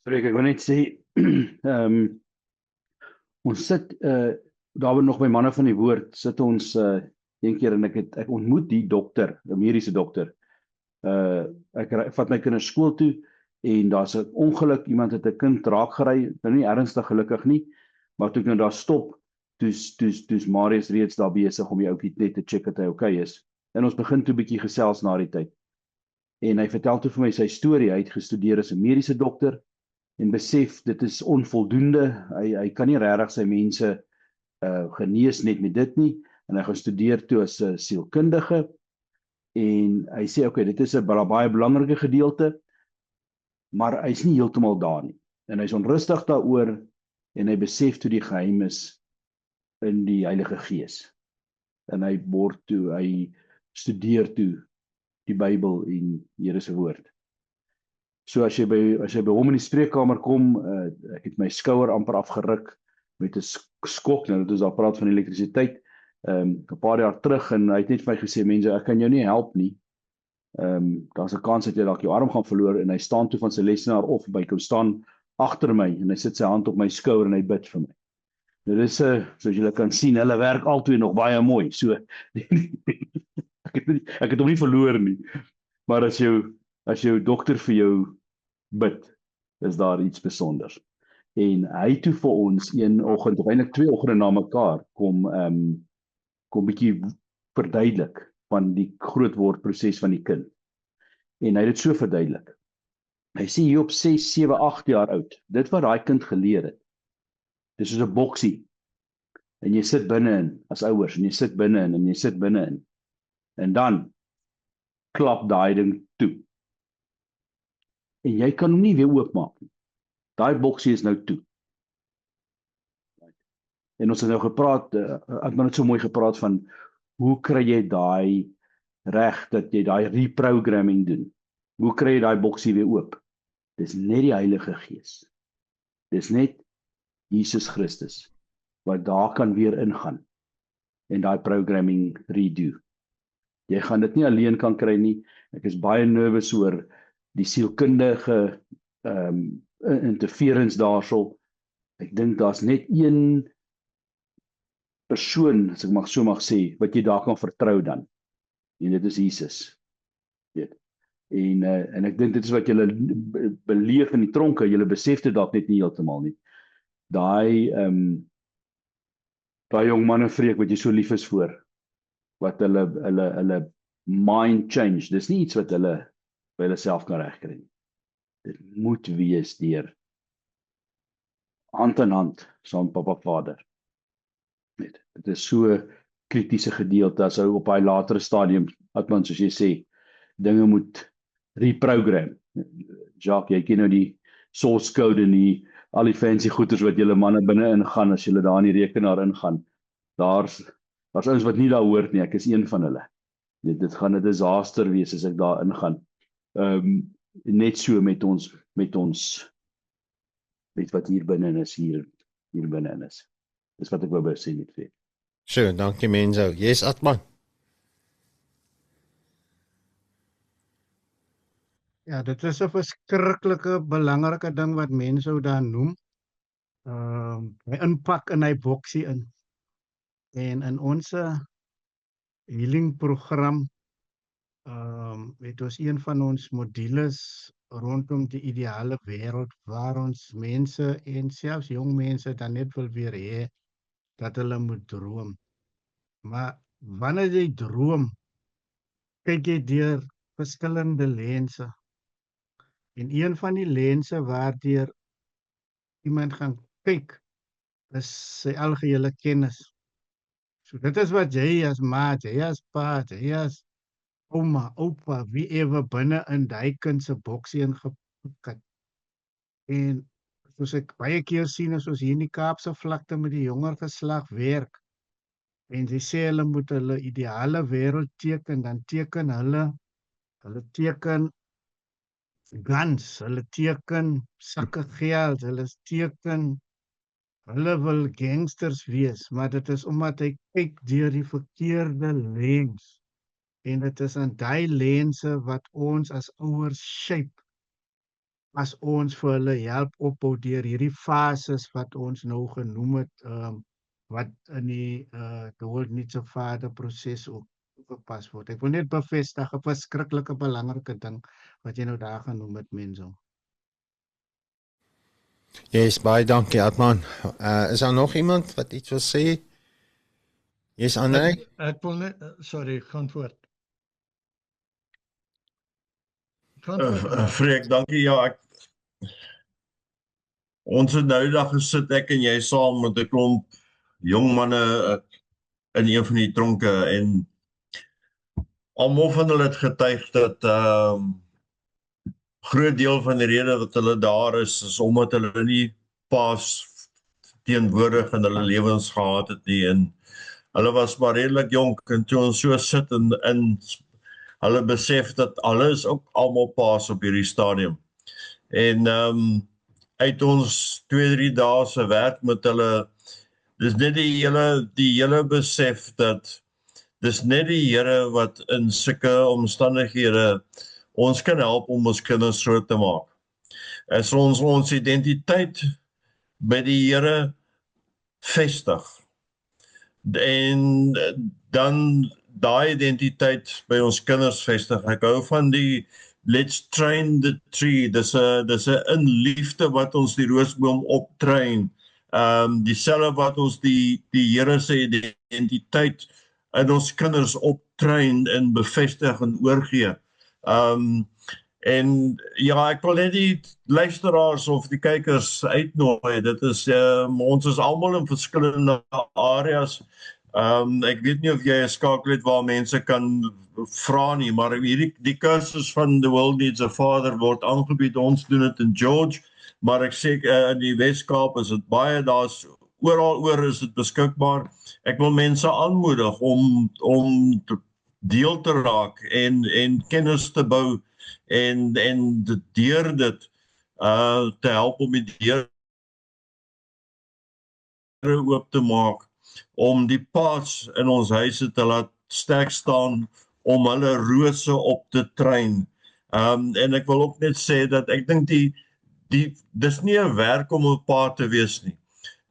Sorry, ek wil net sê, ons sit, daar nog by manne van die woord, sit ons een keer, en ek ontmoet die dokter, 'n mediese dokter. Ek vat my kinders skool toe, en daar's 'n ongeluk, iemand het 'n kind raak gery, nou nie ernstig gelukkig nie, maar toe ek nou daar stop, toe's Marius reeds daar besig om die ouetjie net te check dat hy okay is. En ons begin toe 'n bietjie gesels na die tyd. En hy vertel toe vir my sy storie, hy het gestudeer as 'n mediese dokter, en besef, dit is onvoldoende, hy kan nie regtig sy mense genees net met dit nie, en hy gaan studeer toe as 'n sielkundige, En hy sê, okay, dit is 'n baie belangrike gedeelte, maar hy's nie heeltemal daar nie. En hy's onrustig daaroor en hy besef toe die geheim is in die Heilige Gees. En hy studeer toe die Bybel en die Here se woord. So as jy by hom in die spreekkamer kom, ek het my skouer amper afgeruk met 'n skok, nou dat ons daar praat van elektrisiteit, 'n paar jaar terug, en hy het net vir my gesê, mense, ek kan jou nie help nie. Daar's 'n kans dat jy dalk jou arm gaan verloor, en hy staan toe van sy lesenaar of by kom staan agter my en hy sit sy hand op my skouer en hy bid vir my. Nou dis soos julle kan sien, hulle werk albei nog baie mooi. So ek het hom nie verloor nie. Maar as jou dokter vir jou bid, is daar iets besonders. En hy toe vir ons een oggend, of eintlik 2 oggende na mekaar, kom bietjie verduidelik van die grootwordproses van die kind. En hy het dit so verduidelik. Hy sê hier op 6, 7, 8 jaar oud, dit wat daai kind geleer het, dis soos 'n boksie. En jy sit binne-in as ouers, en jy sit binne-in, en jy sit binne-in. En dan klap daai ding toe. En jy kan hom nie weer oopmaak nie. Daai boksie is nou toe. En ons het nou gepraat, Adman het so mooi gepraat van, hoe kry jy daai reg, dat jy daai reprogramming doen? Hoe kry jy daai boksie weer oop? Dis net die Heilige Gees. Dis net Jesus Christus, wat daar kan weer ingaan, en daai programming redo. Jy gaan dit nie alleen kan kry nie. Ek is baie nervous oor die sielkundige interference daarso. Ek dink daar's net een persoon, as ek so mag sê, wat jy daar kan vertrou dan. En dit is Jesus. Weet. En ek dink dit is wat julle beleef in die tronke, julle besef dit dalk net nie heeltemal nie. Daai jong man en vreek wat jy so lief is voor, wat hulle mind change, dis nie iets wat hulle by hulle self kan regkry nie. Dit moet wees deur hand in hand saam Papa Vader. Dit is so kritiese gedeelte as hy op hy latere stadium, Adman, soos jy sê, dinge moet reprogram. Jacques, jy ken nou die source code en al die fancy goeders wat julle manne binne ingaan as julle daar in die rekenaar ingaan. Daar's ouens wat nie daar hoort nie, ek is een van hulle. Dit gaan 'n disaster wees as ek daar ingaan. Net so met ons met wat hier binne is, hier binne is. Dis wat ek wou sê net vir. So, dankie Menzo. Yes, Atman. Ja, dit is 'n verskriklike belangrike ding wat mense daar noem. Hy inpak in hy boksie in. En in ons healing program het ons een van ons modules rondom die ideale wêreld waar ons mense en selfs jong mense dan net wil weer hê dat hulle moet droom. Maar wanneer jy droom, kyk jy deur verskillende lense. En een van die lense waardeur iemand gaan kyk is sy algehele kennis. So dit is wat jy as ma, jy as pa, jy as ouma, oupa, wie ewe binne in daai kind se boksie ingepik het. En soos ek baie keer sien as ons hier in die Kaapse vlakte met die jonger geslag werk, en sy sê hulle moet hulle ideale wêreld teken, dan teken hulle teken guns, hulle teken sakke geld, hulle wil gangsters wees, maar dit is omdat hy kyk deur die verkeerde lens. En dit is aan daai lense wat ons as ouers shape, as ons vir hulle help opbou deur hierdie fases wat ons nou genoem het, wat in die World Needs a Father proses ook toegepas word. Ek wil net bevestig 'n verskriklike belangrike ding wat jy nou daar genoem het, Menzo. Yes, baie dankie Atman. Is daar nog iemand wat iets wil sê? Yes, André? Ek wil net, sorry, gaan voort. Freek, dankie. Ja, ons het nou die dag gesit, ek en jy saam met 'n klomp jong manne in een van die tronke, en almal van hulle het getuig dat groot deel van die rede dat hulle daar is omdat hulle nie paas teenwoordig in hulle lewens gehad het nie, en hulle was maar redelik jonk, en toe ons so sit en hulle besef dat hulle is ook almal paas op hierdie stadium. En uit ons 2-3 dae se werk met hulle, dis net die hele besef dat dis net die Here wat in sulke omstandighede ons kan help om ons kinders groot te maak. As ons identiteit by die Here vestig, en dan daai identiteit by ons kinders vestig. Ek hou van die let's train the tree, dis 'n in liefde wat ons die roosboom optrain, dieselfde wat ons die Here se identiteit in ons kinders optrain en bevestig en oorgee. En ja, ek wil net die luisteraars of die kykers uitnooi. Dit is ons is almal in verskillende areas. Ek weet nie of jy 'n skakel het waar mense kan vra nie, maar die kursus van The World Needs a Father word aangebied. Ons doen dit in George, maar ek sê in die Weskaap is dit baie, daar's oral oor is dit beskikbaar. Ek wil mense aanmoedig om deel te raak en kennis te bou en deur dit te help om die deure oop te maak, om die paas in ons huise te laat sterk staan, om hulle rose op te train. En ek wil ook net sê dat ek dink dis nie 'n werk om 'n pa te wees nie.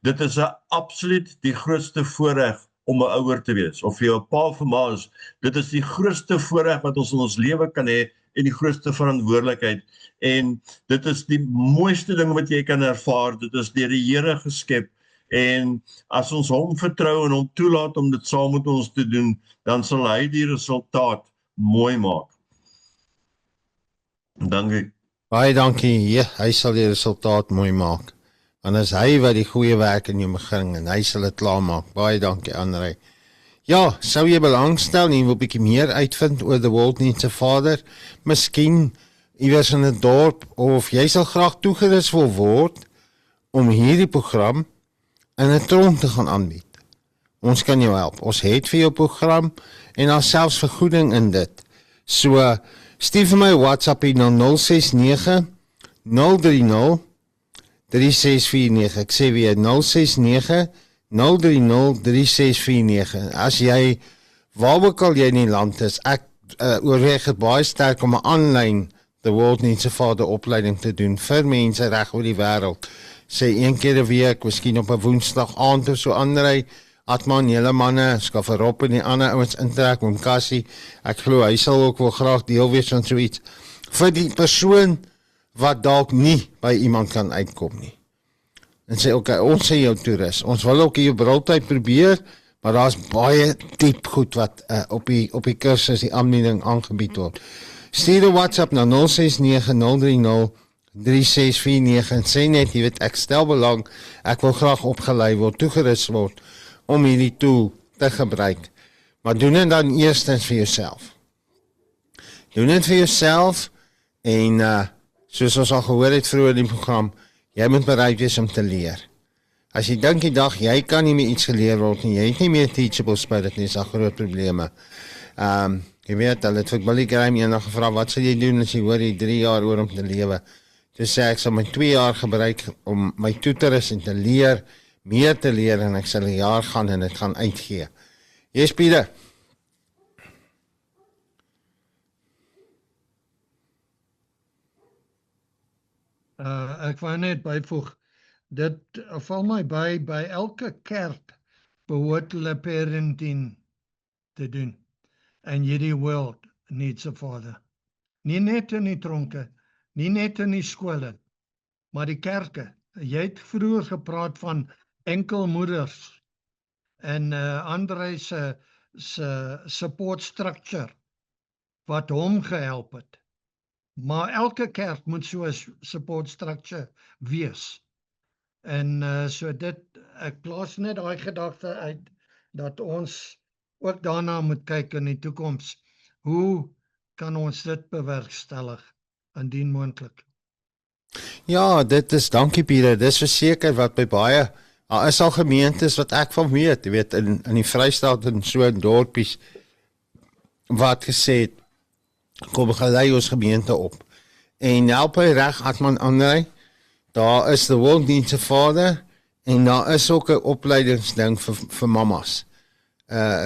Dit is absoluut die grootste voorreg om 'n ouer te wees, of jy 'n pa of 'n ma is. Dit is die grootste voorreg wat ons in ons lewe kan hê, en die grootste verantwoordelikheid. En dit is die mooiste ding wat jy kan ervaar. Dit is deur die Here geskep. En as ons hom vertrou en hom toelaat om dit saam met ons te doen, dan sal hy die resultaat mooi maak. Dankie. Baie dankie. Ja, hy sal die resultaat mooi maak. Want as hy wat die goeie werk in jou begin, en hy sal dit klaar maak. Baie dankie, André. Ja, sou jy belangstel en wil bietjie meer uitvind oor The World Needs a Father, miskien iewers in 'n dorp, of jy sal graag toegerus wil word om hierdie program in 'n tronk te gaan aanbied. Ons kan jou help. Ons het vir jou program en daar selfs vergoeding in dit. So stuur vir my WhatsApp na 069 030 3649. Ek sê weer 069 030 3649. As jy waar ook al jy in die land is, ek oorweeg het baie sterk om 'n aanlyn The World Needs a Father opleiding te doen vir mense reg oor die wêreld. Sê 1 keer 'n week, miskien op 'n Woensdag aand of so. Andrei, Atman, julle manne, skaf Rob en die ander ouens intrek met Cassie. Ek glo hy sal ook wel graag deel wees van so iets vir die persoon wat dalk nie by iemand kan uitkom nie. En sê okay, ons sê jou toerus. Ons wil ook jou briltyd probeer, maar daar's baie diep goed wat op die kursus die aanbieding aangebied word. Stuur 'n WhatsApp na 069 030 3649 en sê net, jy weet, ek stel belang, ek wil graag opgelei word, toegerus word om hierdie tool te gebruik. Maar doen dit dan eerstens vir jouself. Doen dit vir jouself en soos ons al gehoor het vroeër in die program, jy moet bereid wees om te leer. As jy dink die dag jy kan nie meer iets geleer word nie, jy het nie meer teachable spirit nie, is daar groot probleme. Jy weet, hulle het vir Billy Graham eendag gevra, wat sal jy doen as jy hoor jy 3 jaar oor om te lewe? Toe sê ek sal my 2 jaar gebruik om my toe te rus en te leer, meer te leer, en ek sal 'n jaar gaan en dit gaan uitgee. Yes, Pieter. Ek wou net byvoeg, dit val my by elke kerk behoort hulle parenting te doen. And hierdie world needs a father. Nie net in die tronke, nie net in die skole, maar die kerke. Jy het vroeër gepraat van enkelmoeders en André se support structure wat hom gehelp het. Maar elke kerk moet so 'n support structure wees. En so dit, ek plaas net daai gedagte uit dat ons ook daarna moet kyk in die toekoms Hoe kan ons dit bewerkstellig indien moontlik? Ja, dit is dankie Pieter. Dis verseker wat by baie daar is al gemeentes wat ek van weet, jy weet in die Vrystaat en so in dorpies wat gesê het kom gelei ons gemeente op. En help hy reg Atman Andrei. Daar is the World Needs a Father en daar is ook 'n opleidingsding vir mamas.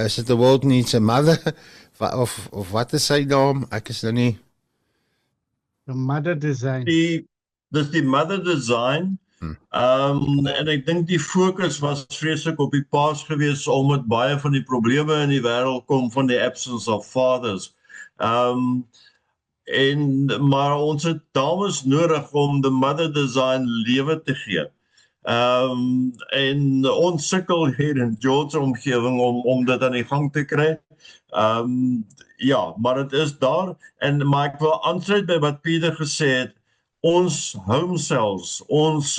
Is dit the World Needs a Mother of wat is sy naam? Ek is nou nie. The mother design. Dis die mother design. En ek dink die fokus was vreeslik op die paas gewees omdat baie van die probleme in die wêreld kom van die absence of fathers. Maar ons het dames nodig om die mother design lewe te gee. En ons sukkel hier in George omgewing om dit aan die gang te kry. Ja, maar dit is daar maar ek wil aansluit by wat Pieter gesê het. Ons home cells, ons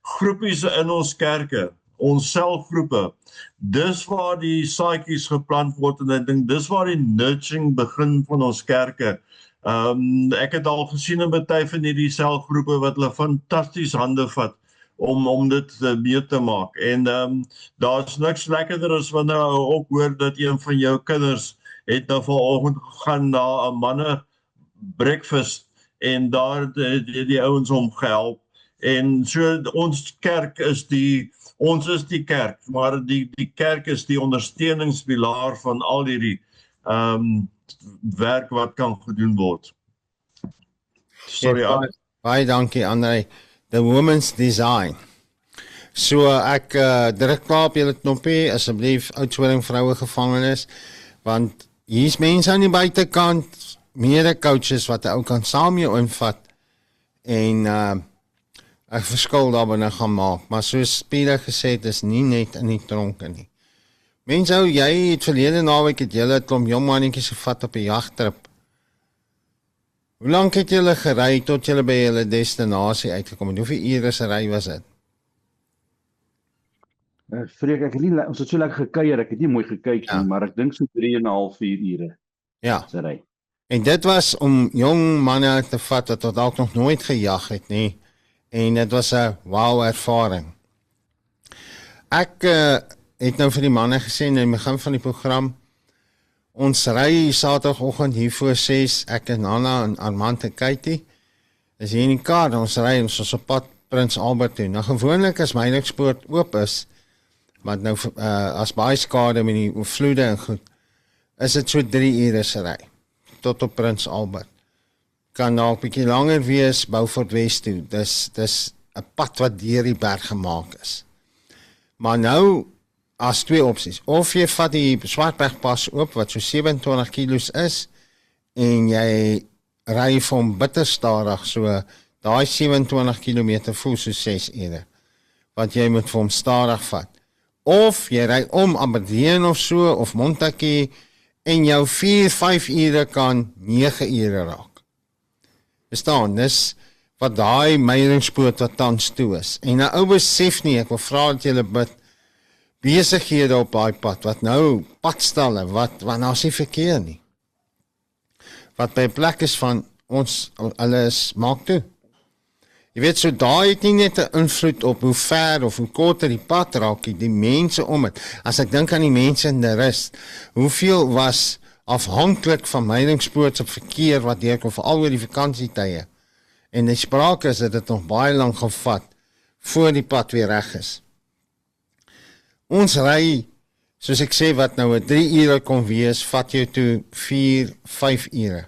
groepies in ons kerke, ons selgroepe, dis waar die saadjies geplant word en ek dink dis waar die nurturing begin van ons kerke. Ek het al gesien in baie van hierdie selgroepe wat hulle fantasties hande vat om dit mee te maak. En daar's niks lekkerder as wanneer jy ook hoor dat een van jou kinders het nou vanoggend gegaan na 'n manne breakfast en daar die ouens hom gehelp. En so ons kerk is ons is die kerk, maar die kerk is die ondersteuningspilaar van al hierdie werk wat kan gedoen word. Sorry. Baie dankie Andrei. The Women's Design. So ek druk klaar op julle knoppie, asseblief Oudtshoorn vroue gevangenis, want hier's mense aan die buitekant, mede-coaches wat ou kan saam jou invat en 'n verskil daarin gaan maak. Maar soos Pieter gesê het, is nie net in die tronke nie. Mense, jy het verlede naweek het julle 'n klomp jong mannetjies gevat op 'n jagtrip. Hoe lank het julle gery tot julle by julle destinasie uitgekom het? Hoeveel ure se ry was dit? Freek, ons het so lekker gekuier, ek het nie mooi gekyk nie, maar ek dink so 3,5, 4 ure. Ja. Se ry. En dit was om jong manne te vat wat tot dalk nog nooit gejag het nie. En dit was 'n wow ervaring. Ek het nou vir die manne gesê in die begin van die program, ons ry Saterdagoggend hier voor 6, ek en Nana en Armand en Katie, is hier in die kar, ons ry ons op pad Prins Albert toe. Nou gewoonlik as Meilingspoort oop is, want nou as baie skade met die vloede en goed, is dit so 3 ure se ry tot op Prins Albert. Kan nou 'n bietjie langer wees, Beaufort West toe. Dis 'n pad wat deur die berg gemaak is. Maar nou as twee opsies. Of jy vat die Swartbergpas oop wat so 27 kilos is en jy ry van bitter stadig, so daai 27 km voel so 6 ure. Want jy moet vir hom stadig vat. Of jy ry om Aberdeen of so of Montague en jou 4-5 ure kan 9 ure raak. Verstaan, dis wat daai Meilingspoort wat tans toe is. En 'n ou besef nie, ek wil vra dat julle bid, besighede op daai pad, wat nou padstalle, wat nou is nie verkeer nie. Wat by 'n plek is van ons, hulle is maak toe. Jy weet, so daai het nie net 'n invloed op hoe ver of hoe korter die pad raak, die mense om het. As ek dink aan die mense in die rus, hoeveel was afhanklik van Meilingspoort se verkeer wat deurkom veral oor die vakansietye. En die sprake is dat dit nog baie lank gaan vat voor die pad weer reg is. Ons ry, soos ek sê, wat nou 'n 3 ure kon wees, vat jou toe 4-5 ure.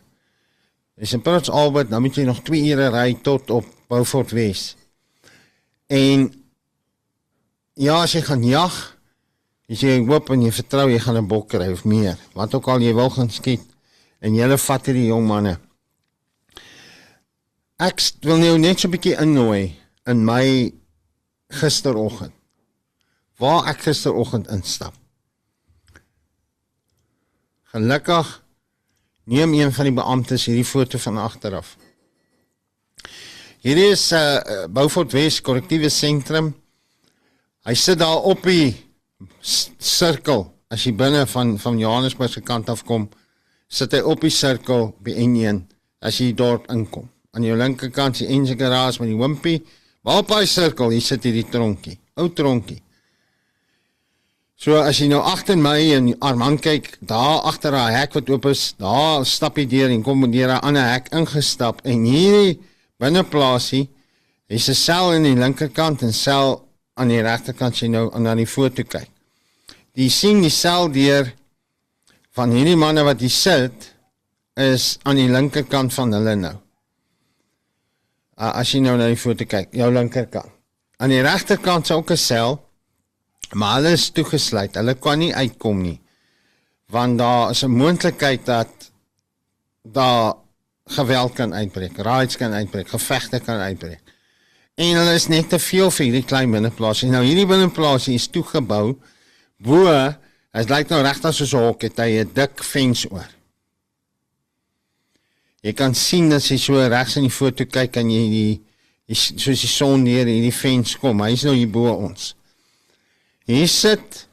Dis in Prins Albert, nou moet jy nog 2 ure ry tot op Beaufort West. En ja, as jy gaan jag, as jy hoop en jy vertrou jy gaan 'n bok kry of meer, wat ook al jy wil gaan skiet, en jylle vat hierdie jong manne. Ek wil nou net so 'n bietjie innooi in my gisteroggend, waar ek gisteroggend instap. Gelukkig neem een van die beamptes hierdie foto van agteraf. Hierdie is Beaufort West korrektiewe sentrum. Hy sit daar op die sirkel, as jy binne van Johannesburg se kant af kom, sit hy op die sirkel by N1 as jy die dorp inkom. Aan jou linkerkant is die N se garage met die wimpie, maar op hy sirkel, hier sit hier die tronkie, ou tronkie. So as jy nou agter my en Armand kyk, daar agter daai hek wat oop is, daar stap jy deur en kom deur 'n ander hek ingestap en hierdie binneplaasie is 'n sel aan die linkerkant en sel aan die regterkant as jy nou na die foto kyk. Jy sien die sel deur van hierdie manne wat hier sit is aan die linkerkant van hulle nou. As jy nou na die foto kyk, jou linkerkant. Aan die regterkant is ook 'n sel, maar hulle is toegesluit. Hulle kan nie uitkom nie. Want daar is 'n moontlikheid dat daar geweld kan uitbreek, raids kan uitbreek, gevegte kan uitbreek. En hulle is net te veel vir hierdie klein binneplaasie. Nou hierdie binneplaasie is toegebou, bo, het lyk nou regtig soos 'n hok, het hy 'n dik vens oor. Jy kan sien as jy so regs in die foto kyk, kan jy soos die son deur hierdie vens kom. Hy is nou hier bo ons. Hier sit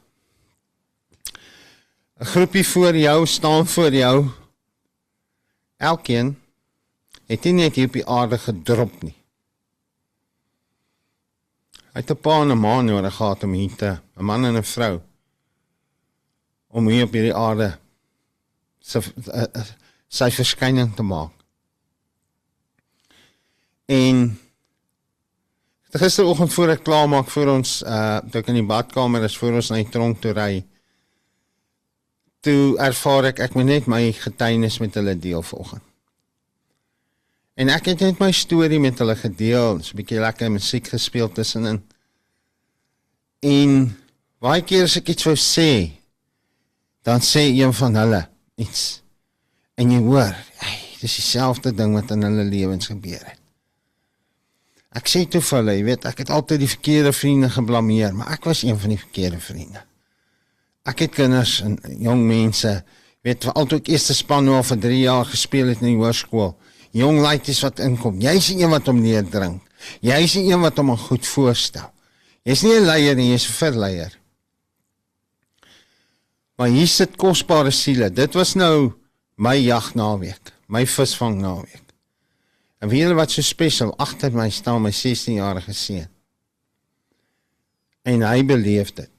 'n groepie voor jou, staan voor jou. Elkeen het nie net hier op die aarde gedrop nie. Hy het 'n pa en 'n ma nodig gehad om hier te, 'n man en 'n vrou, om hier op hierdie aarde sy verskyning te maak. En gisteroggend voor ek klaar maak vir ons, toe ek in die badkamer is, voor ons na die tronk toe ry, toe ervaar ek moet net my getuienis met hulle deel vanoggend. En ek het net my storie met hulle gedeel, so 'n bietjie lekker musiek gespeel tussenin. En baie keer as ek iets wou sê, dan sê een van hulle iets. En jy hoor, dis dieselfde ding wat in hulle lewens gebeur het. Ek sê toe vir hulle, jy weet, ek het altyd die verkeerde vriende geblameer, maar ek was een van die verkeerde vriende. Ek het kinders en jong mense, weet, altyd eerste span nou al vir 3 jaar gespeel het in die hoërskool. Jong laities wat inkom, jy is die een wat hom leer drink. Jy is die een wat hom goed voorstel. Jy is nie 'n leier nie, jy is 'n verleier. Maar hier sit kosbare siele. Dit was nou my jagnaweek, my visvang naweek. En weet julle wat so spesiaal, agter my staan my 16-jarige seun. En hy beleef dit.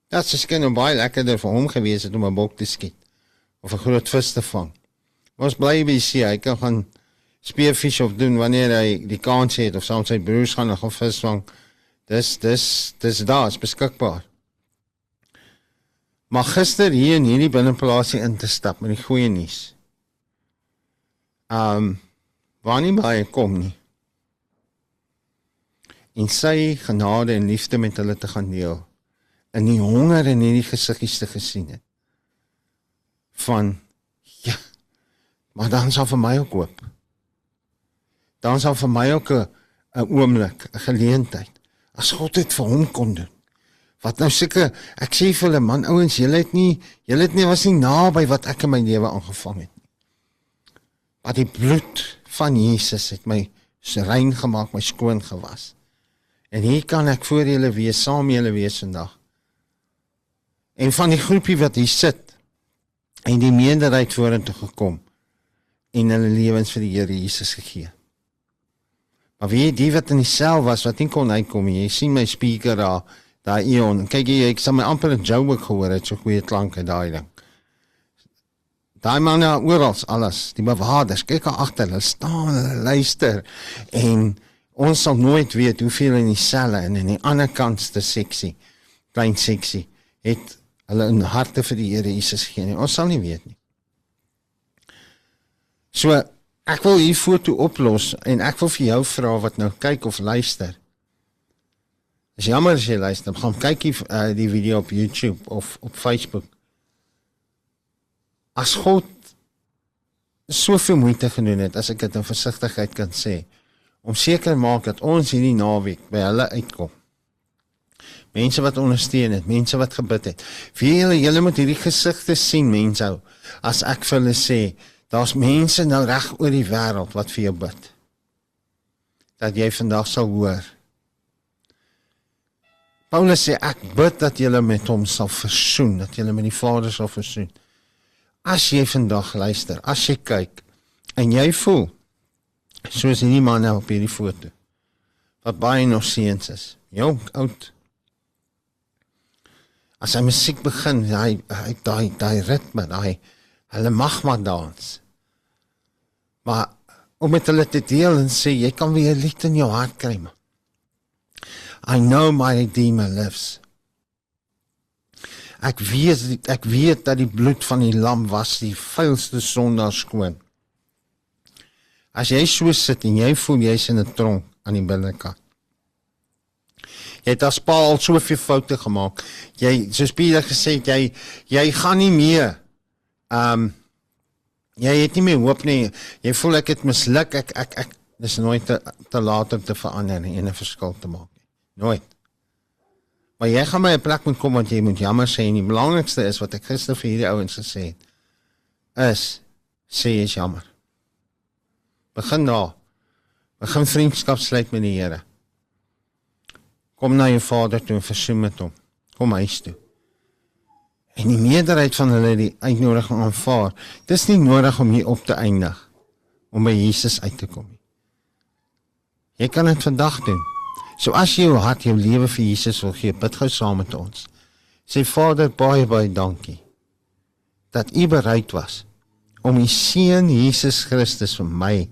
Dat is skien nou baie lekkerder vir hom gewees het om 'n bok te skiet, of 'n groot vis te vang. Ons bly by see, hy kan gaan spearfish of doen wanneer hy die kans het, of saam sy broers gaan nog 'n vis vang. Dis daar, is beskikbaar. Maar gister hier in hierdie binneplaasie in te stap met die goeie nuus. Waar nie baie kom nie. En sy genade en liefde met hulle te gaan deel. En die honger in hierdie gesiggies te gesien het. Van, ja, maar dan sal vir my ook hoop. Dan sal vir my ook 'n oomblik, 'n geleentheid. As God dit vir hom kon doen. Wat nou seker, ek sê vir hulle, man, ouens, julle was nie naby wat ek in my lewe aangevang het nie. Maar die bloed van Jesus het my rein gemaak, my skoon gewas. En hier kan ek voor julle wees, saam met julle wees vandag. En van die groepie wat hier sit, en die meerderheid vorentoe gekom, en hulle lewens vir die Here Jesus gegee. Maar wie die wat in die sel was, wat nie kon uitkom nie, jy sien my speaker daar Eon, kyk jy, ek sal my amper in Joburg gehoor het, so goeie klank uit daai ding. Daai manne oral, alles, die bewaarders, kyk daar agter, hulle staan, hulle luister, en ons sal nooit weet hoeveel in die selle en in die ander kantste seksie, klein seksie, het hulle in harte vir die Here Jesus gegee nie. Ons sal nie weet nie. So, ek wil hier foto oplos, en ek wil vir jou vra wat nou kyk of luister. Is jammer as jy luister, gaan kyk die video op YouTube of op Facebook. As God soveel moeite gedoen het, as ek dit in versigtigheid kan sê, om seker maak dat ons hierdie naweek by hulle uitkom. Mense wat ondersteun het, mense wat gebid het. Julle moet hierdie gesigte sien, mense, as ek vir hulle sê, daar's mense nou reg oor die wêreld wat vir jou bid. Dat jy vandag sal hoor. Paulus sê, ek bid dat julle met hom sal versoen, dat julle met die Vader sal versoen. As jy vandag luister, as jy kyk, en jy voel, soos hierdie man nou op hierdie foto, wat baie nog seuns is, jong, oud. As hy musiek begin, die ritme, hulle mag maar dans. Maar om met hulle te deel en sê, jy kan weer lied in jou hart kry, man. I know my Redeemer lives. Ek weet dat die bloed van die lam was die vuilste sondaar skoon. As jy so sit en jy voel jy's in 'n tronk aan die binnekant. Jy het as pa al soveel foute gemaak. Soos Pieter gesê het, jy gaan nie meer. Jy het nie meer hoop nie. Jy voel ek het misluk. Dis nooit te laat om te verander nie en 'n verskil te maak nie. Nooit. Maar jy gaan by 'n plek moet kom want jy moet jammer sê en die belangrikste is wat ek gister vir hierdie ouens gesê het, is sê jy is jammer. Begin daar. Begin vriendskap sluit met die Here. Kom na jou Vader toe en versoen met hom. Kom huis toe. En die meerderheid van hulle die uitnodiging aanvaar. Dis nie nodig om hier op te eindig, om by Jesus uit te kom nie. Jy kan dit vandag doen. So as jy jou hart, jou lewe vir Jesus wil gee, bid gou saam met ons. Sê Vader, baie dankie, dat U bereid was, om U Seun Jesus Christus vir my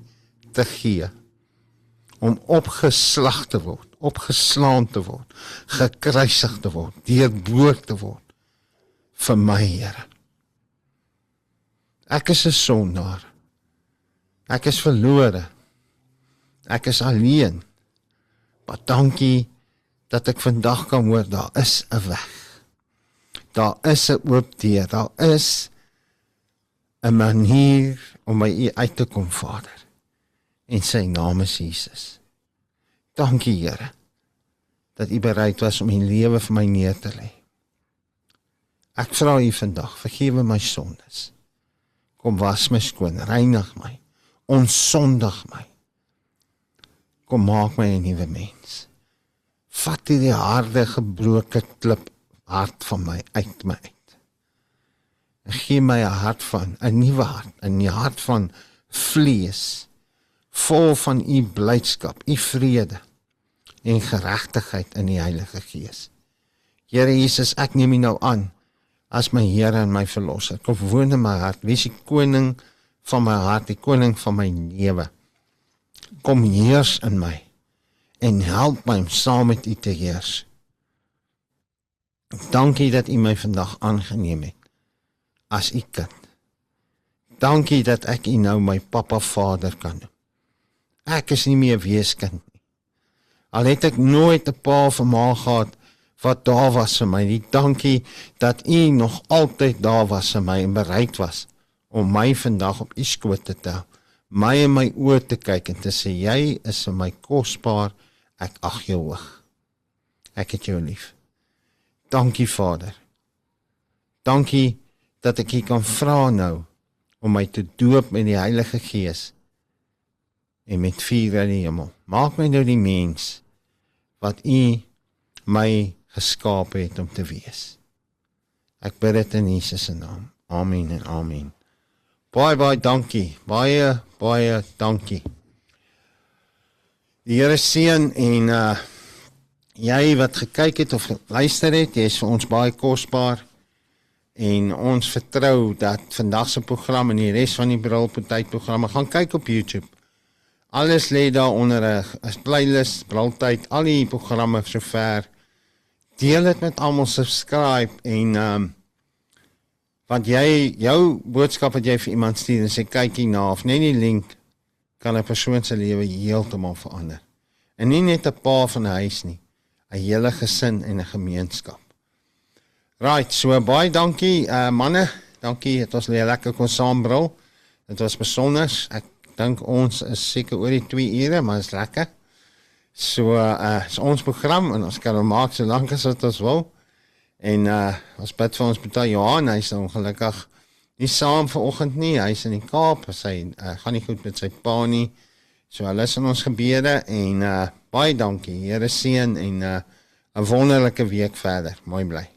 te gee, om opgeslag te word, opgeslaan te word, gekruisig te word, deurboor te word, vir my Here. Ek is 'n sondaar. Ek is verlore. Ek is alleen. Maar dankie dat ek vandag kan hoor, daar is 'n weg. Daar is 'n oop deur. Daar is 'n manier om by U uit te kom, Vader. En sy naam is Jesus. Dankie, Here, dat U bereid was om U lewe vir my neer te lê. Ek vra U vandag, vergewe my sondes. Kom was my skoon, reinig my, onsondig my. Kom maak my 'n nuwe mens. Vat hierdie harde, gebroke klip hart van my uit. En gee my 'n nuwe hart, 'n hart van vlees, vol van U blydskap, U vrede en geregtigheid in die Heilige Gees. Here Jesus, ek neem U nou aan as my Here en my Verlosser. Kom woon in my hart, wees die koning van my hart, die koning van my lewe. Kom heers in my en help my om saam met U te heers. Dankie dat U my vandag aangeneem het as U kind. Dankie dat ek U nou my Papa Vader kan noem. Ek is nie meer weeskind nie. Al het ek nooit 'n pa of 'n ma gehad wat daar was vir my. Dankie dat U nog altyd daar was vir my en bereid was om my vandag op U skoot te tel. My in my oë te kyk en te sê, jy is vir my kosbaar, ek ag jou hoog. Ek het jou lief. Dankie Vader. Dankie dat ek U kan vra nou om my te doop met die Heilige Gees en met vuur in die hemel. Maak my nou die mens wat U my geskaap het om te wees. Ek bid dit in Jesus se naam. Amen en amen. Baie dankie. Baie dankie. Die Here seën en jy wat gekyk het of geluister het, jy is vir ons baie kosbaar en ons vertrou dat vandag se program en die res van die Briltyd programme gaan kyk op YouTube. Alles lê daar onder 'n playlist, Briltyd, al die programme sover. Deel dit met almal, subscribe en want jou boodskap wat jy vir iemand stuur en sê kyk hierna of net die link kan 'n persoon se lewe heeltemal verander. En nie net 'n pa van 'n huis nie, 'n hele gesin en 'n gemeenskap. Right, so baie dankie manne, dankie, het ons lekker kon saam brul. Dit was besonder. Ek dink ons is seker oor die 2 ure, maar is lekker. So is ons program en ons kan hom maak so lank as wat ons wil. En ons bid vir ons Boeta Johan, hy is ongelukkig nie saam vanoggend nie, hy is in die Kaap, hy gaan nie goed met sy pa nie. So hulle is in ons gebede en baie dankie, Here seën en 'n wonderlike week verder. Mooi bly.